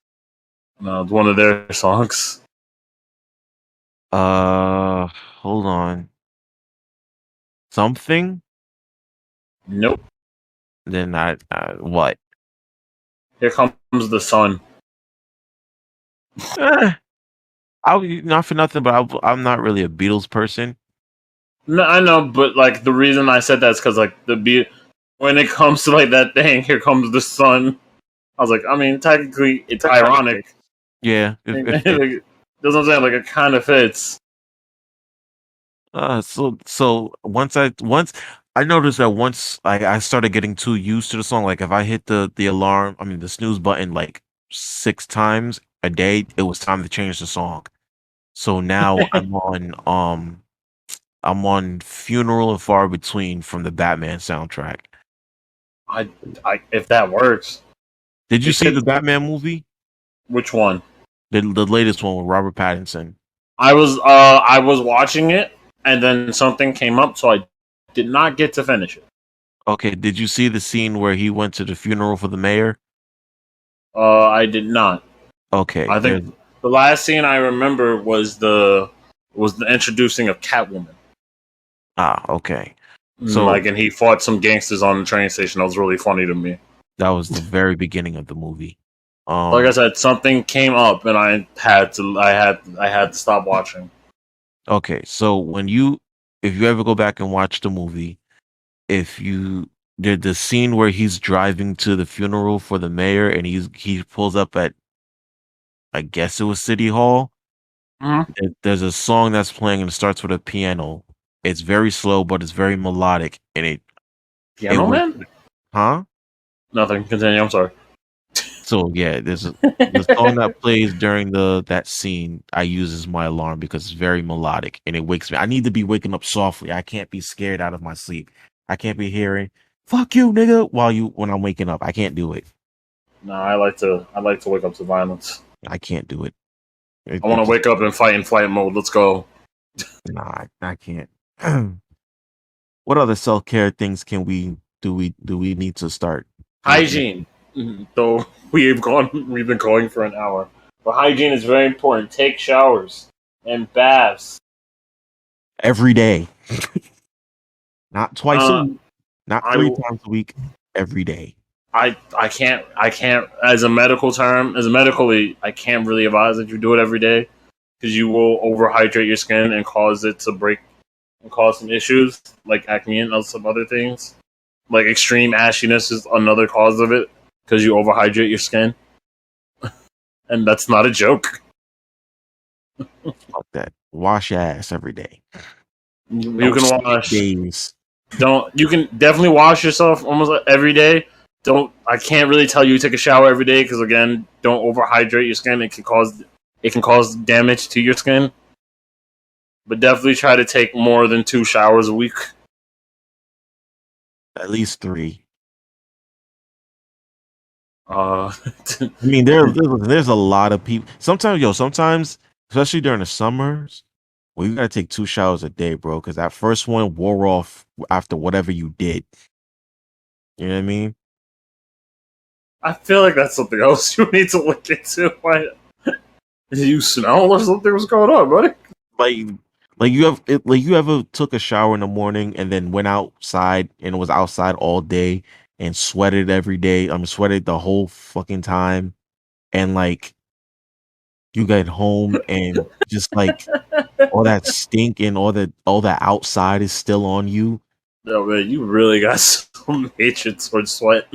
It's one of their songs. Hold on. Something. Nope. Then what? Here comes the sun. Eh, not for nothing, but I'm not really a Beatles person. No, I know, but like the reason I said that is because like the beat when it comes to like that thing, here comes the sun. I was like, I mean, technically it's That kind of thing. ironic. Yeah, Like, that's what I'm saying. Like it kind of fits. so once I noticed that once I started getting too used to the song, like if I hit the alarm, I mean the snooze button like 6 times a day, it was time to change the song. So now I'm on Funeral and Far Between from the Batman soundtrack. I, if that works, Did you see the because Batman movie? which one? The latest one with Robert Pattinson. I was watching it, and then something came up, so I did not get to finish it. Okay, did you see the scene where he went to the funeral for the mayor? I did not. Okay, I think the last scene I remember was the introducing of Catwoman. okay. So Like, and he fought some gangsters on the train station. That was really funny to me. that was the very beginning of the movie. Like I said, something came up, and I had to stop watching. Okay, so if you ever go back and watch the movie, if you did the scene where he's driving to the funeral for the mayor and he pulls up at, I guess it was City Hall. Mm-hmm. There's a song that's playing and it starts with a piano. It's very slow, but it's very melodic, and it Piano was, Man? huh? Nothing. Continue. I'm sorry. So yeah, the song that plays during that scene I use as my alarm because it's very melodic and it wakes me. I need to be waking up softly. I can't be scared out of my sleep. I can't be hearing "fuck you, nigga" when I'm waking up. I can't do it. No, I like to wake up to violence. I can't do it. I want to wake up and fight in flight mode. Let's go. Nah, I can't. What other self care things can do we need to start implementing? Hygiene. Though we've been going for an hour, but hygiene is very important. Take showers and baths. Every day? Not twice a Uh, week, not I 3 times a week, every day. I can't as a medical term as a medically I can't really advise that you do it every day because you will overhydrate your skin and cause it to break and cause some issues like acne and some other things. Like extreme ashiness is another cause of it because you overhydrate your skin, and that's not a joke. Fuck that. Wash your ass every day. You Don't can skip wash. days. Don't you can definitely wash yourself almost every day. Don't I can't really tell you to take a shower every day because again, don't overhydrate your skin. It can cause damage to your skin. But definitely try to take more than 2 showers a week. At least 3. Uh, I mean, there's a lot of people. Sometimes, especially during the summers, well, you gotta take 2 showers a day, bro, because that first one wore off after whatever you did. You know what I mean? I feel like that's something else you need to look into. Why did you smell or something? What's going on, buddy? Like, you ever took a shower in the morning and then went outside and was outside all day and sweated every day? I'm sweated the whole fucking time, and like you get home and just like all that stink and all that outside is still on you, No man, you really got some hatred towards sweat.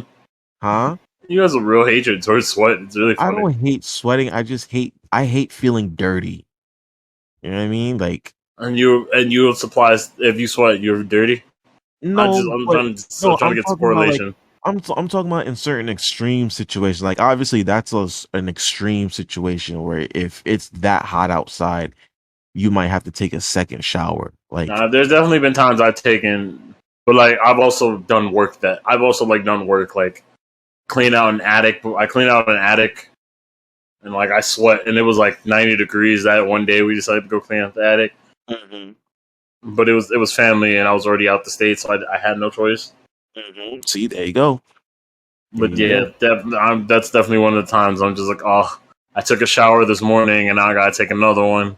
huh? You got some real hatred towards sweat. It's really I funny. don't hate sweating. I hate feeling dirty. You know what I mean? Like, And you supplies if you sweat, you're dirty. no, but Still no, trying to I'm get the talking about like correlation. I'm talking about in certain extreme situations. Like obviously that's an extreme situation where if it's that hot outside, you might have to take a second shower. Like, There's definitely been times I've taken, but like I've also done work that I've also like done work like clean out an attic. I clean out an attic and like I sweat, and it was like 90 degrees that one day. We decided to go clean out the attic, but it was family, and I was already out the state, so I had no choice. See, there you go. But yeah, that's definitely one of the times I'm just like, oh, I took a shower this morning, and now I gotta take another one.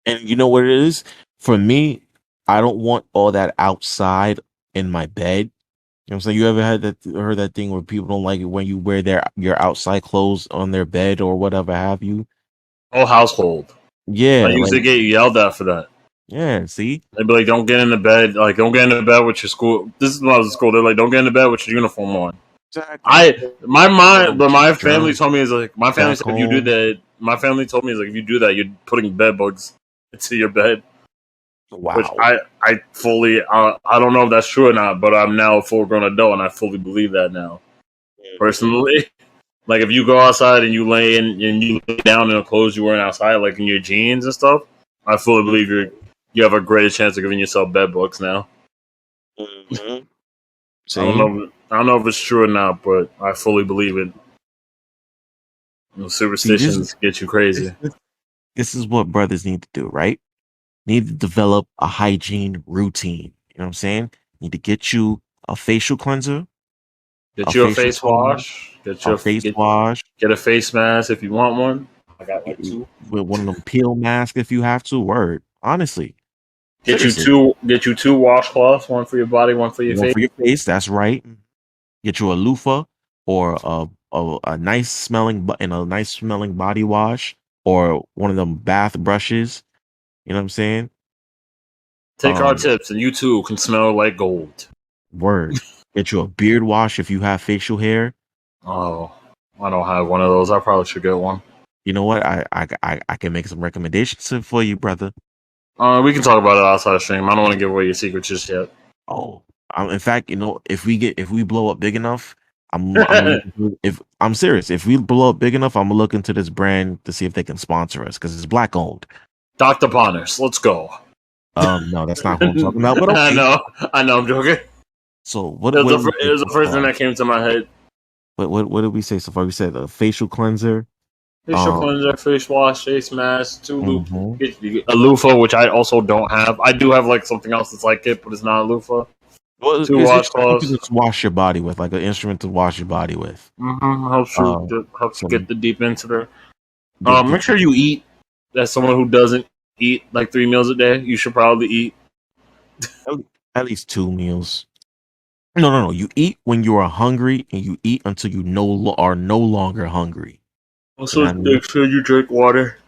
And you know what it is? For me, I don't want all that outside in my bed. You know what I'm saying? You ever heard that thing where people don't like it when you wear your outside clothes on their bed or whatever have you? Whole household. I Yeah, used to like get yelled at for that. yeah, see? They'd be like, "Don't get in the bed. Like, don't get in the bed with your school." This is when I was in school. They're like, "Don't get in the bed with your uniform on." Exactly. My mind, but my family Germs told me is like, my family back said if you do home. that, my family told me is like if you do that, you're putting bed bugs into your bed. Which Wow. I fully, I don't know if that's true or not, but I'm now a full grown adult and I fully believe that now. Personally, like if you go outside and you lay down in the clothes you're wearing outside, like in your jeans and stuff, I fully believe you have a greater chance of giving yourself bed bugs now. Mm-hmm. See? I don't know if it's true or not, but I fully believe it. See, Superstitions get you crazy. this is what brothers need to do, right? Need to develop a hygiene routine. You know what I'm saying? Need to get you a facial cleanser, a Get you a facial face toner, wash. a face wash, Get a face mask if you want one. I got like with two. one of them peel masks if you have to. Word. Honestly. Seriously. Get you two washcloths, one for your body, one for your One face. for your face, that's right. Get you a loofah or a nice smelling and a nice smelling body wash or one of them bath brushes. You know what I'm saying? Take our tips, and you too can smell like gold. Word. Get you a beard wash if you have facial hair. Oh, I don't have one of those. I probably should get one. You know what? I can make some recommendations for you, brother. We can talk about it outside the stream. I don't want to give away your secrets just yet. Oh, in fact, if we blow up big enough, I'm if I'm serious. If we blow up big enough, I'm gonna look into this brand to see if they can sponsor us because it's black owned. Dr. Bonners, let's go. No, that's not who I'm talking about. But okay. I know, I'm joking. So what? It was the first thing that came to my head. What did we say so far? We said a facial cleanser, Facial cleanser, face wash, face mask, mm-hmm. a loofah, which I also don't have. I do have like something else that's like it, but it's not a loofah. Well, two washcloths. To wash your body with, like an instrument to wash your body with. Helps you get the deep into there. Make sure you eat. As someone who doesn't eat like 3 meals a day, you should probably eat at least 2 meals. No. You eat when you are hungry, and you eat until you are no longer hungry. Also, make sure you drink water.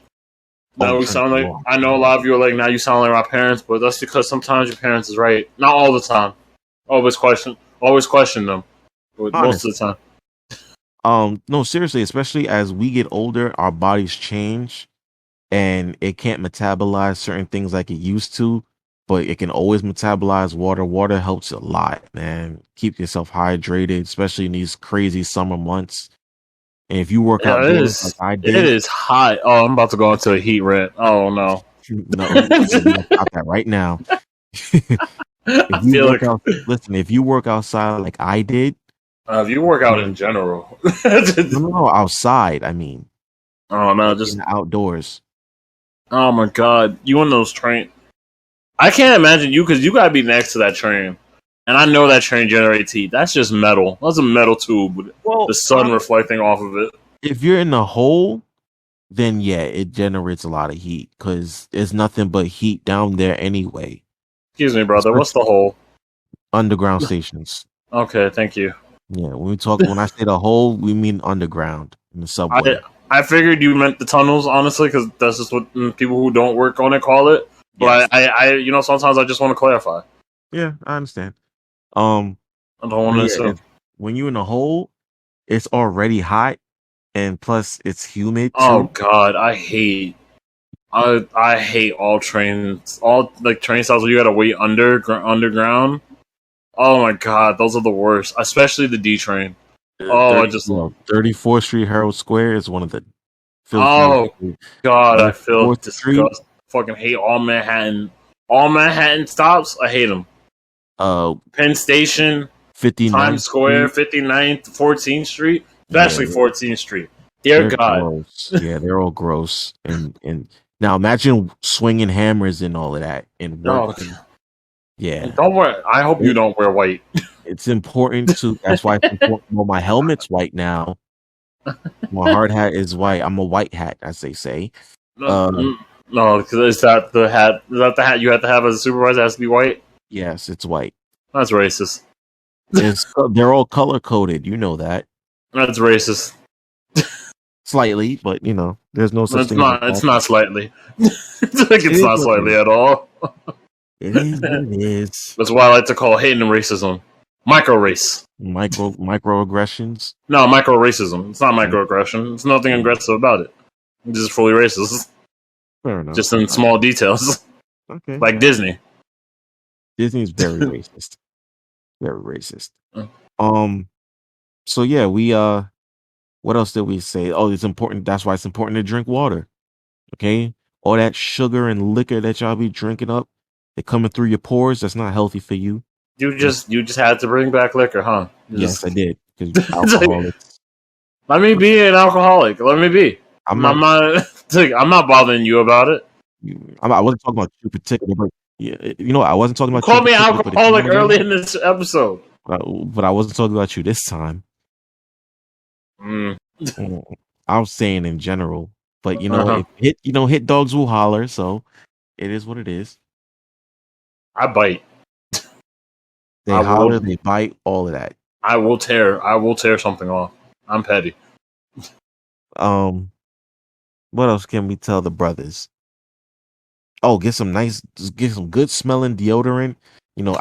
Now we sound like I know a lot of you are like, now you sound like my parents, but that's because sometimes your parents is right. Not all the time. Always question them. But most of the time. No, seriously, especially as we get older, our bodies change, and it can't metabolize certain things like it used to. But it can always metabolize water. Water helps a lot, man. Keep yourself hydrated, especially in these crazy summer months. And if you work outdoors like I did, it is hot. Oh, I'm about to go into a heat rant. Oh no, stop that right now. If you work outside like I did, if you work out in general, no, outside. I mean, oh no, just in the outdoors. Oh my god, you in those train? I can't imagine you because you gotta be next to that train, and I know that train generates heat. That's just metal. That's a metal tube with the sun reflecting off of it. If you're in the hole, then yeah, it generates a lot of heat because there's nothing but heat down there anyway. Excuse me, brother. What's the hole? Underground stations. Okay, thank you. Yeah, when I say the hole, we mean underground in the subway. I figured you meant the tunnels, honestly, because that's just what people who don't work on it call it. But yes. Sometimes I just want to clarify. Yeah, I understand. I don't want to assume. When you're in a hole, it's already hot, and plus it's humid. Oh God, I hate all trains, all like train styles where you gotta wait underground. Oh my God, those are the worst, especially the D train. 34th Street Herald Square is one of the. Oh God, I feel disgusted. Fucking hate all Manhattan. All Manhattan stops, I hate them. Penn Station, 59th Times Square, 59th, 14th Street, especially 14th Street. Dear They're God. gross. Yeah, they're all gross. And now imagine swinging hammers and all of that and No, working. Yeah, don't wear. I hope you it, don't wear white. it's important to. That's why it's important. Well, my helmet's white now. My hard hat is white. I'm a white hat, as they say. No, Uh, no, because is that the hat? Is that the hat you have to have as a supervisor? It has to be white. yes, it's white. That's racist. They're all color coded. You know that That's racist. slightly, but there's no such It's thing as a not. It's not slightly. It's like It it's is not what it slightly is. at all. It is what it is. That's why I like to call hating and racism micro race. Microaggressions. No, micro racism. It's not microaggression. There's nothing aggressive about it. It's just fully racist. Fair enough. Just in small details, Okay. like Disney. Disney's very racist. Very racist. Mm. So yeah, we what else did we say? Oh, it's important. That's why it's important to drink water. Okay? All that sugar and liquor that y'all be drinking up, they coming through your pores. That's not healthy for you. You just had to bring back liquor, huh? Yes, I did. Because It's like, alcoholics. let me be an alcoholic. Let me be. I'm I'm not. not. I'm not bothering you about it. I wasn't talking about you in particular, but yeah, I wasn't talking You about you in called me an particular. But if you alcoholic want to early go, in this episode. but I wasn't talking about you this time. Mm. I was saying in general, but Uh-huh. if hit dogs will holler. So it is what it is. I bite. They I will. holler, they bite, all of that. I will tear. I will tear something off. I'm petty. Um, what else can we tell the brothers? Oh, get some good smelling deodorant.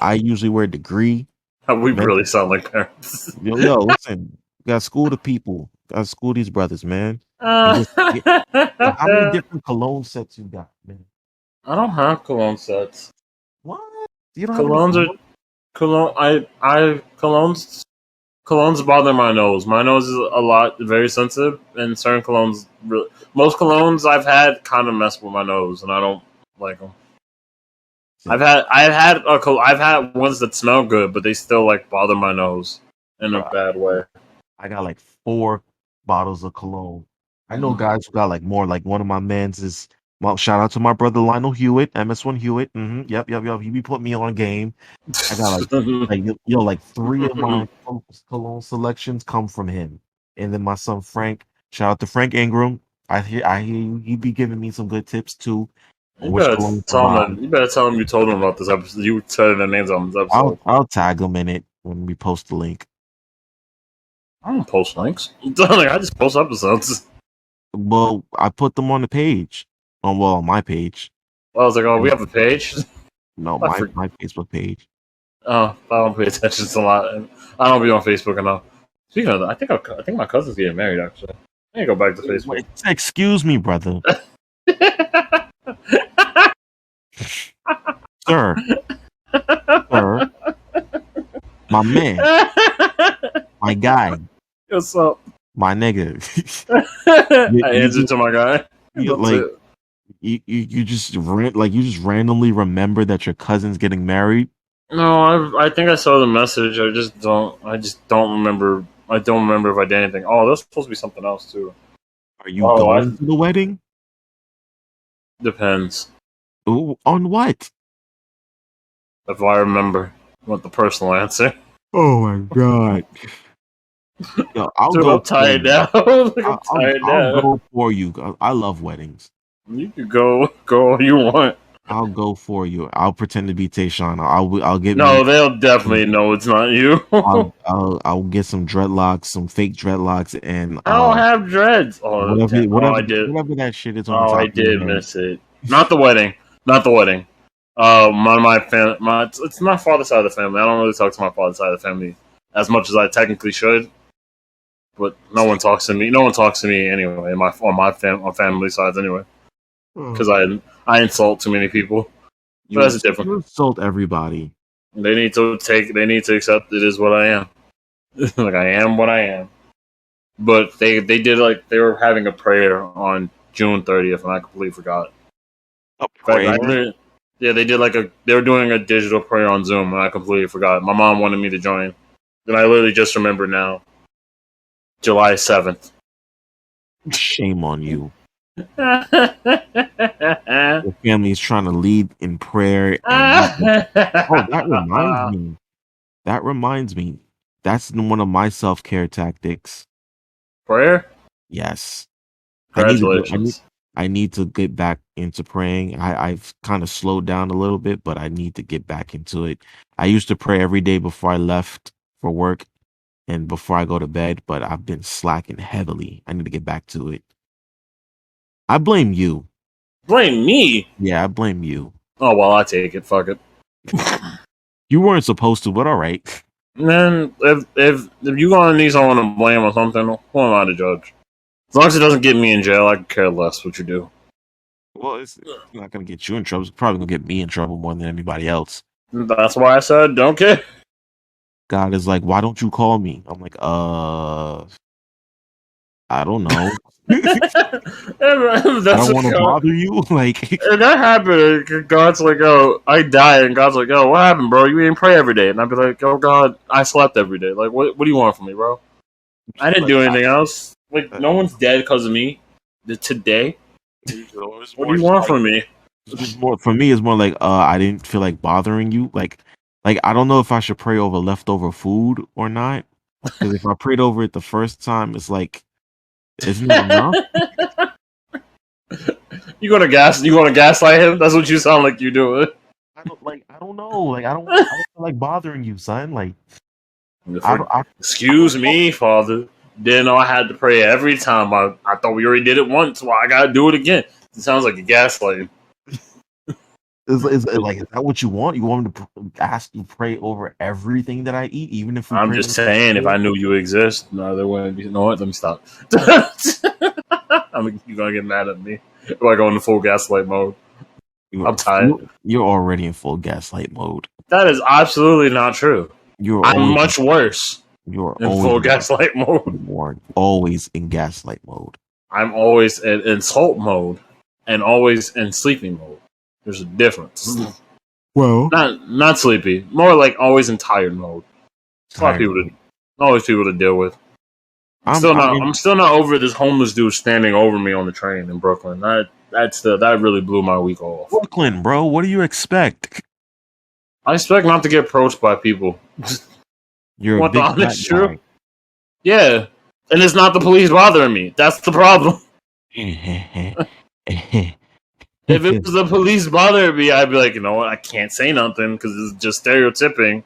I usually wear Degree. We Man, really sound like parents. listen, got school the people. Got school these brothers, man. And I yo, how many different cologne sets you got, man? don't have cologne sets. What? You don't have any Colognes are cologne? cologne. Colognes bother my nose. My nose is very sensitive, and certain colognes. Most colognes I've had kind of mess with my nose, and I don't like them. I've had ones that smell good, but they still like bother my nose in a bad way. I got like 4 bottles of cologne. I know guys who got like more. Like one of my mans is. Well, shout out to my brother Lionel Hewitt, MS1 Hewitt. Yep. He be putting me on game. I got like 3 of my cologne selections come from him, and then my son Frank. Shout out to Frank Ingram. I hear he be giving me some good tips too on You which better cologne to tell buy. him. You better tell him you told him about this episode. You said their names on this episode. I'll tag him in it when we post the link. I don't post links. I just post episodes. Well, I put them on the page. On my page. I was like, oh, we have a page. No, I my Facebook page. Oh, I don't pay attention to a lot. I don't be on Facebook enough. Speaking of that, I think my cousin's getting married. Actually, I need to go back to Facebook. Wait, excuse me, brother. Sir. Sir. My man. My guy. What's up? My nigga. I answered to my guy. You just randomly remember that your cousin's getting married. No, I think I saw the message. I just don't remember. I don't remember if I did anything. Oh, that's supposed to be something else too. Are you going to the wedding? Depends. Ooh, on what? If I remember. I want the personal answer. Oh my god. Yo, I'll Dude, go. I'm tired now. I'll go for you. I love weddings. You can go all you want. I'll go for you. I'll pretend to be Tayshawn. I'll get. No, they'll definitely know it's not you. I'll get some dreadlocks, some fake dreadlocks, and I don't have dreads. whatever I did. Whatever that shit is on the top. I did miss it. Not the wedding. Not the wedding. My family. It's my father's side of the family. I don't really talk to my father's side of the family as much as I technically should. But no one talks to me. No one talks to me anyway. On my family sides anyway. Because I insult too many people. But that's different. You insult everybody. They need to accept it is what I am. Like I am what I am. But they did they were having a prayer on June 30th, and I completely forgot. A prayer? Yeah, they did they were doing a digital prayer on Zoom, and I completely forgot. My mom wanted me to join, and I literally just remembered now. July 7th. Shame on you. oh, Your family is trying to lead in prayer, and oh, that reminds me. That reminds me. That's one of my self care tactics. prayer? Yes, I need to go. Congratulations. I need to get back into praying. I've kind of slowed down a little bit, but I need to get back into it. I used to pray every day before I left for work and before I go to bed, but I've been slacking heavily. I need to get back to it. I blame you. Blame me. Yeah, I blame you. Oh well, I take it. Fuck it. You weren't supposed to, but all right. Man, if you gonna need someone to blame or something, who am I to judge? As long as it doesn't get me in jail, I could care less what you do. Well, it's not gonna get you in trouble. It's probably gonna get me in trouble more than anybody else. That's why I said don't care. God is like, why don't you call me? I'm like, I don't know. I That's don't want to what, bother you. Like, and that happened. God's like, oh, I died, and God's like, oh, what happened, bro? You didn't pray every day, and I'd be like, oh God, I slept every day. Like, what do you want from me, bro? I didn't like, do anything else. Like, no one's dead because of me. Today, what do you want from me? It's more for me. It's more like, I didn't feel like bothering you. Like I don't know if I should pray over leftover food or not. Because if I prayed over it the first time, it's like, isn't it enough? You gonna gaslight him? That's what you sound like you doing. I don't know. Like I don't feel like bothering you, son. Like I Excuse don't know. me, Father. Didn't know I had to pray every time. I thought we already did it once. Why I gotta do it again? It sounds like a gaslighting. Is like, is that what you want? You want me to ask you pray over everything that I eat, even if we I'm pray? just saying, if I knew you exist, no, there wouldn't be. You know what? Let me stop. You're gonna get mad at me if I go into full gaslight mode. I'm tired. You're already in full gaslight mode. That is absolutely not true. You're I'm always much worse you're in always full gaslight mode. always in gaslight mode. I'm always in salt mode and always in sleeping mode. There's a difference. Well, Not sleepy, more like always in tired mode. A lot of people to deal with. I'm still not over this homeless dude standing over me on the train in Brooklyn. That really blew my week off. Brooklyn, bro. What do you expect? I expect not to get approached by people. You're Want a big the honest black truth? Yeah, and it's not the police bothering me. That's the problem. guy. If it was the police bothering me, I'd be like, you know what, I can't say nothing because it's just stereotyping.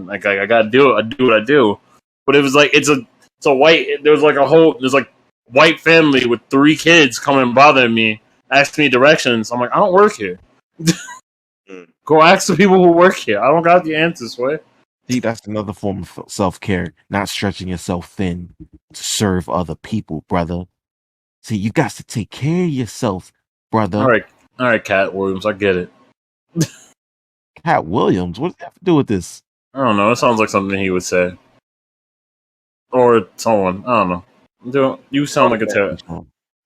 Like I gotta do it. I do what I do. But it was like it's a white. There's like white family with 3 kids coming and bothering me, asking me directions. I'm like, I don't work here. Go ask the people who work here. I don't got the answers, way. See, that's another form of self-care, not stretching yourself thin to serve other people, brother. See, you got to take care of yourself, brother. All right, Cat Williams, I get it. Cat Williams, what does that have to do with this? I don't know. It sounds like something he would say, or someone. I don't know. You sound like a terror.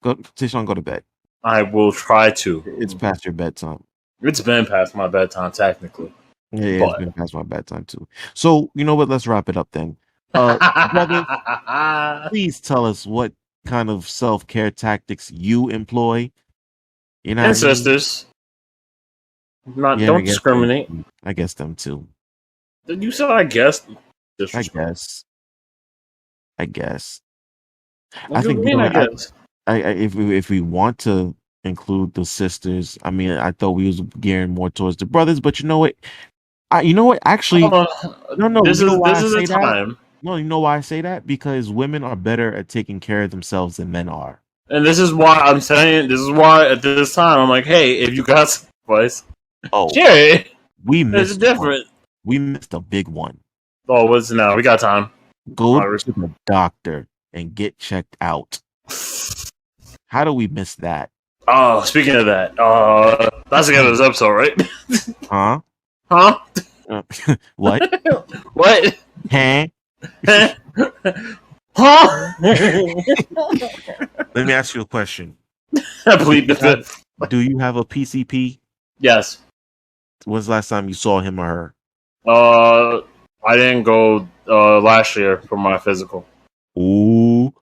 Go, Tishon, go to bed. I will try to. It's past your bedtime. It's been past my bedtime, technically. Yeah, it's been past my bedtime too. So you know what? Let's wrap it up then. Brother, please tell us what kind of self-care tactics you employ. You know, and sisters. Don't discriminate. I guess them too. Did you say I guess? I guess. I think I guess. If we want to include the sisters, I mean, I thought we was gearing more towards the brothers, but you know what? Actually, no. This is a time. That? No, you know why I say that? Because women are better at taking care of themselves than men are. And this is why I'm saying. This is why at this time I'm like, hey, if you got some advice, share it. It's different. We missed a big one. Oh, what's now? We got time. Go to the doctor and get checked out. How do we miss that? Oh, speaking of that, that's the end of this episode, right? Huh? What? What? Huh? Huh? Let me ask you a question. I plead the fifth. Do you have a PCP? Yes. When's the last time you saw him or her? I didn't go last year for my physical. Ooh.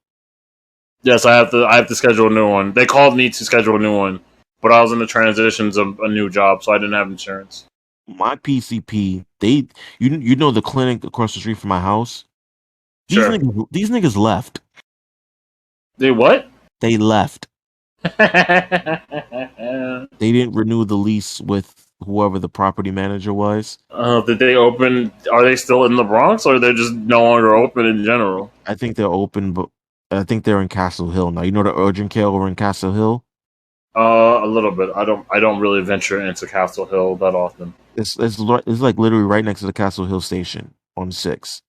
Yes, I have to. I have to schedule a new one. They called me to schedule a new one, but I was in the transitions of a new job, so I didn't have insurance. My PCP, you know the clinic across the street from my house. Sure. These niggas left. They what? They left. uh, They didn't renew the lease with whoever the property manager was. did they open? Are they still in the Bronx, or they're just no longer open in general? I think they're open, but I think they're in Castle Hill now. You know the urgent care over in Castle Hill. A little bit. I don't really venture into Castle Hill that often. It's like literally right next to the Castle Hill station on 6.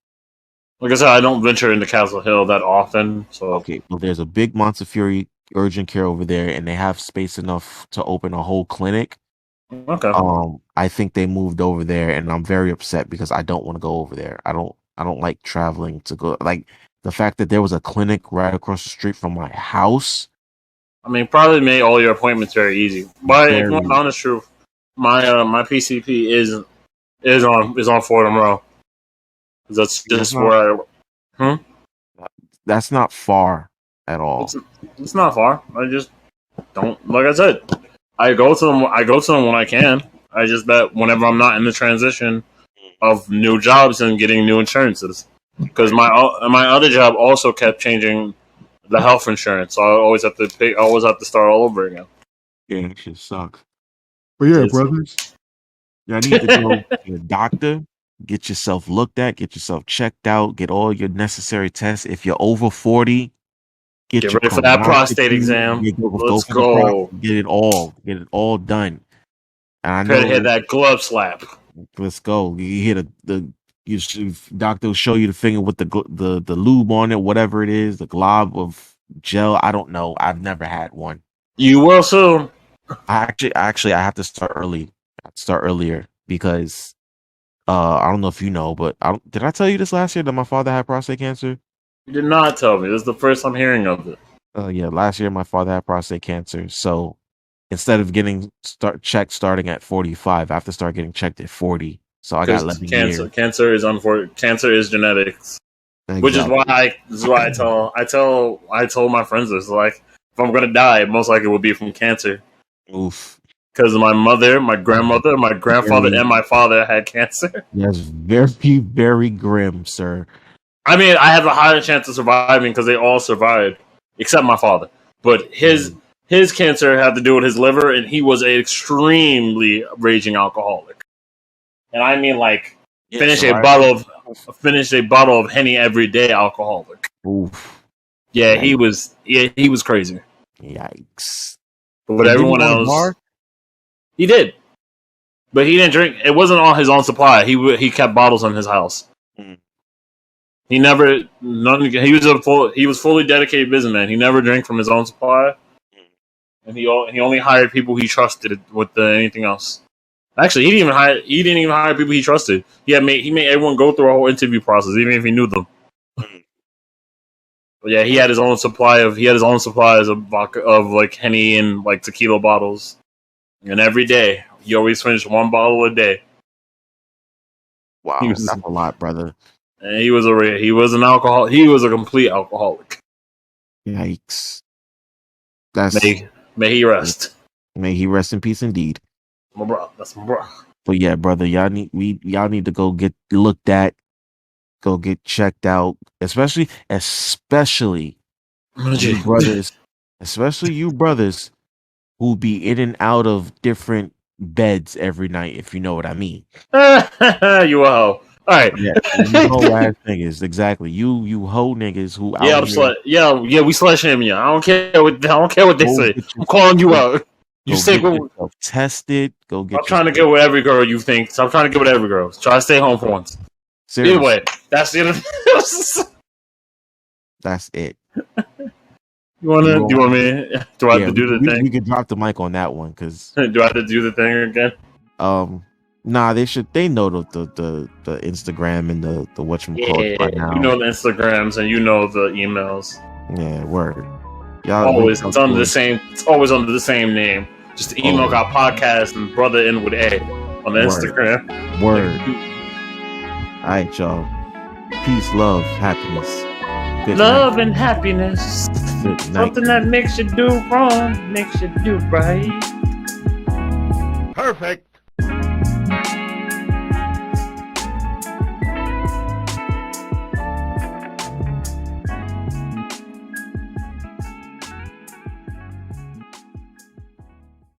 Like I said, I don't venture into Castle Hill that often. So Okay, well, there's a big Montefiore urgent care over there, and they have space enough to open a whole clinic. okay. I think they moved over there, and I'm very upset because I don't want to go over there. I don't like traveling to go. Like the fact that there was a clinic right across the street from my house. I mean, probably made all your appointments very easy. But if you want the Very, honest truth, my PCP is on Fordham Row. That's that's just not where I. that's not far at all. It's not far. I just don't. Like I said, I go to them. I go to them when I can. I just bet whenever I'm not in the transition of new jobs and getting new insurances, because my other job also kept changing the health insurance, so I always have to pay. I always have to start all over again. Yeah, that shit sucks. But yeah, brothers, I need to go to the doctor, get yourself looked at, get yourself checked out, get all your necessary tests. If you're over 40, Get ready for that prostate colonoscopy, exam. Let's for the go. get it all done. And I Try to hit know, that glove slap. let's go. You hear doctor will show you the finger with the lube on it, whatever it is, the glob of gel. I don't know. I've never had one. You will soon. I have to start early. I have to start earlier because I don't know if you know, but did I tell you this last year that my father had prostate cancer? You did not tell me. This is the first I'm hearing of it. Yeah, last year my father had prostate cancer. So instead of getting checked starting at 45, I have to start getting checked at 40. So I got 11 years. Cancer is genetics. Exactly. Which is why I told my friends this, like, if I'm gonna die, most likely it will be from cancer. Oof. Because my mother, my grandmother, my grandfather, and my father had cancer. That's very, very grim, sir. I mean, I have a higher chance of surviving because they all survived, except my father. But his cancer had to do with his liver, and he was an extremely raging alcoholic. And I mean, like, finish a bottle of Henny every day alcoholic. Oof. Yeah, he was crazy. Yikes. But everyone else, he did. But he didn't drink. It wasn't on his own supply. He kept bottles in his house. Mm. He never. He was fully dedicated businessman. He never drank from his own supply, and he only hired people he trusted with anything else. Actually, he didn't even hire people he trusted. He made everyone go through a whole interview process, even if he knew them. But yeah, he had his own supplies of vodka, of like Henny and like tequila bottles, and every day he always finished one bottle a day. Wow, that's a lot, brother. And he was a complete alcoholic. Yikes. May he rest. May he rest in peace indeed. That's my bro. But yeah, brother, y'all need to go get looked at, go get checked out, especially you brothers, especially you brothers who be in and out of different beds every night, if you know what I mean. You a hoe. All right. Yeah, you hoe ass niggas. Exactly. You hoe niggas who we slut shaming you. I don't care what they say. I'm calling you out. You say yourself tested. Go get. Stop trying to get with every girl you think. Stop trying to get with every girl. Try to stay home for once. Seriously. Anyway, that's it. That's it. Do I have to do the thing? We could drop the mic on that one because. Do I have to do the thing again? Nah, they know the Instagram and the whatchamacallit by now. You know the Instagrams and you know the emails. Yeah, word. It's always under the same name. Just the email got podcast and brother in with A on the Instagram. Word. Alright, y'all. Peace, love, happiness. Love and happiness. Something that makes you do wrong, makes you do right. Perfect.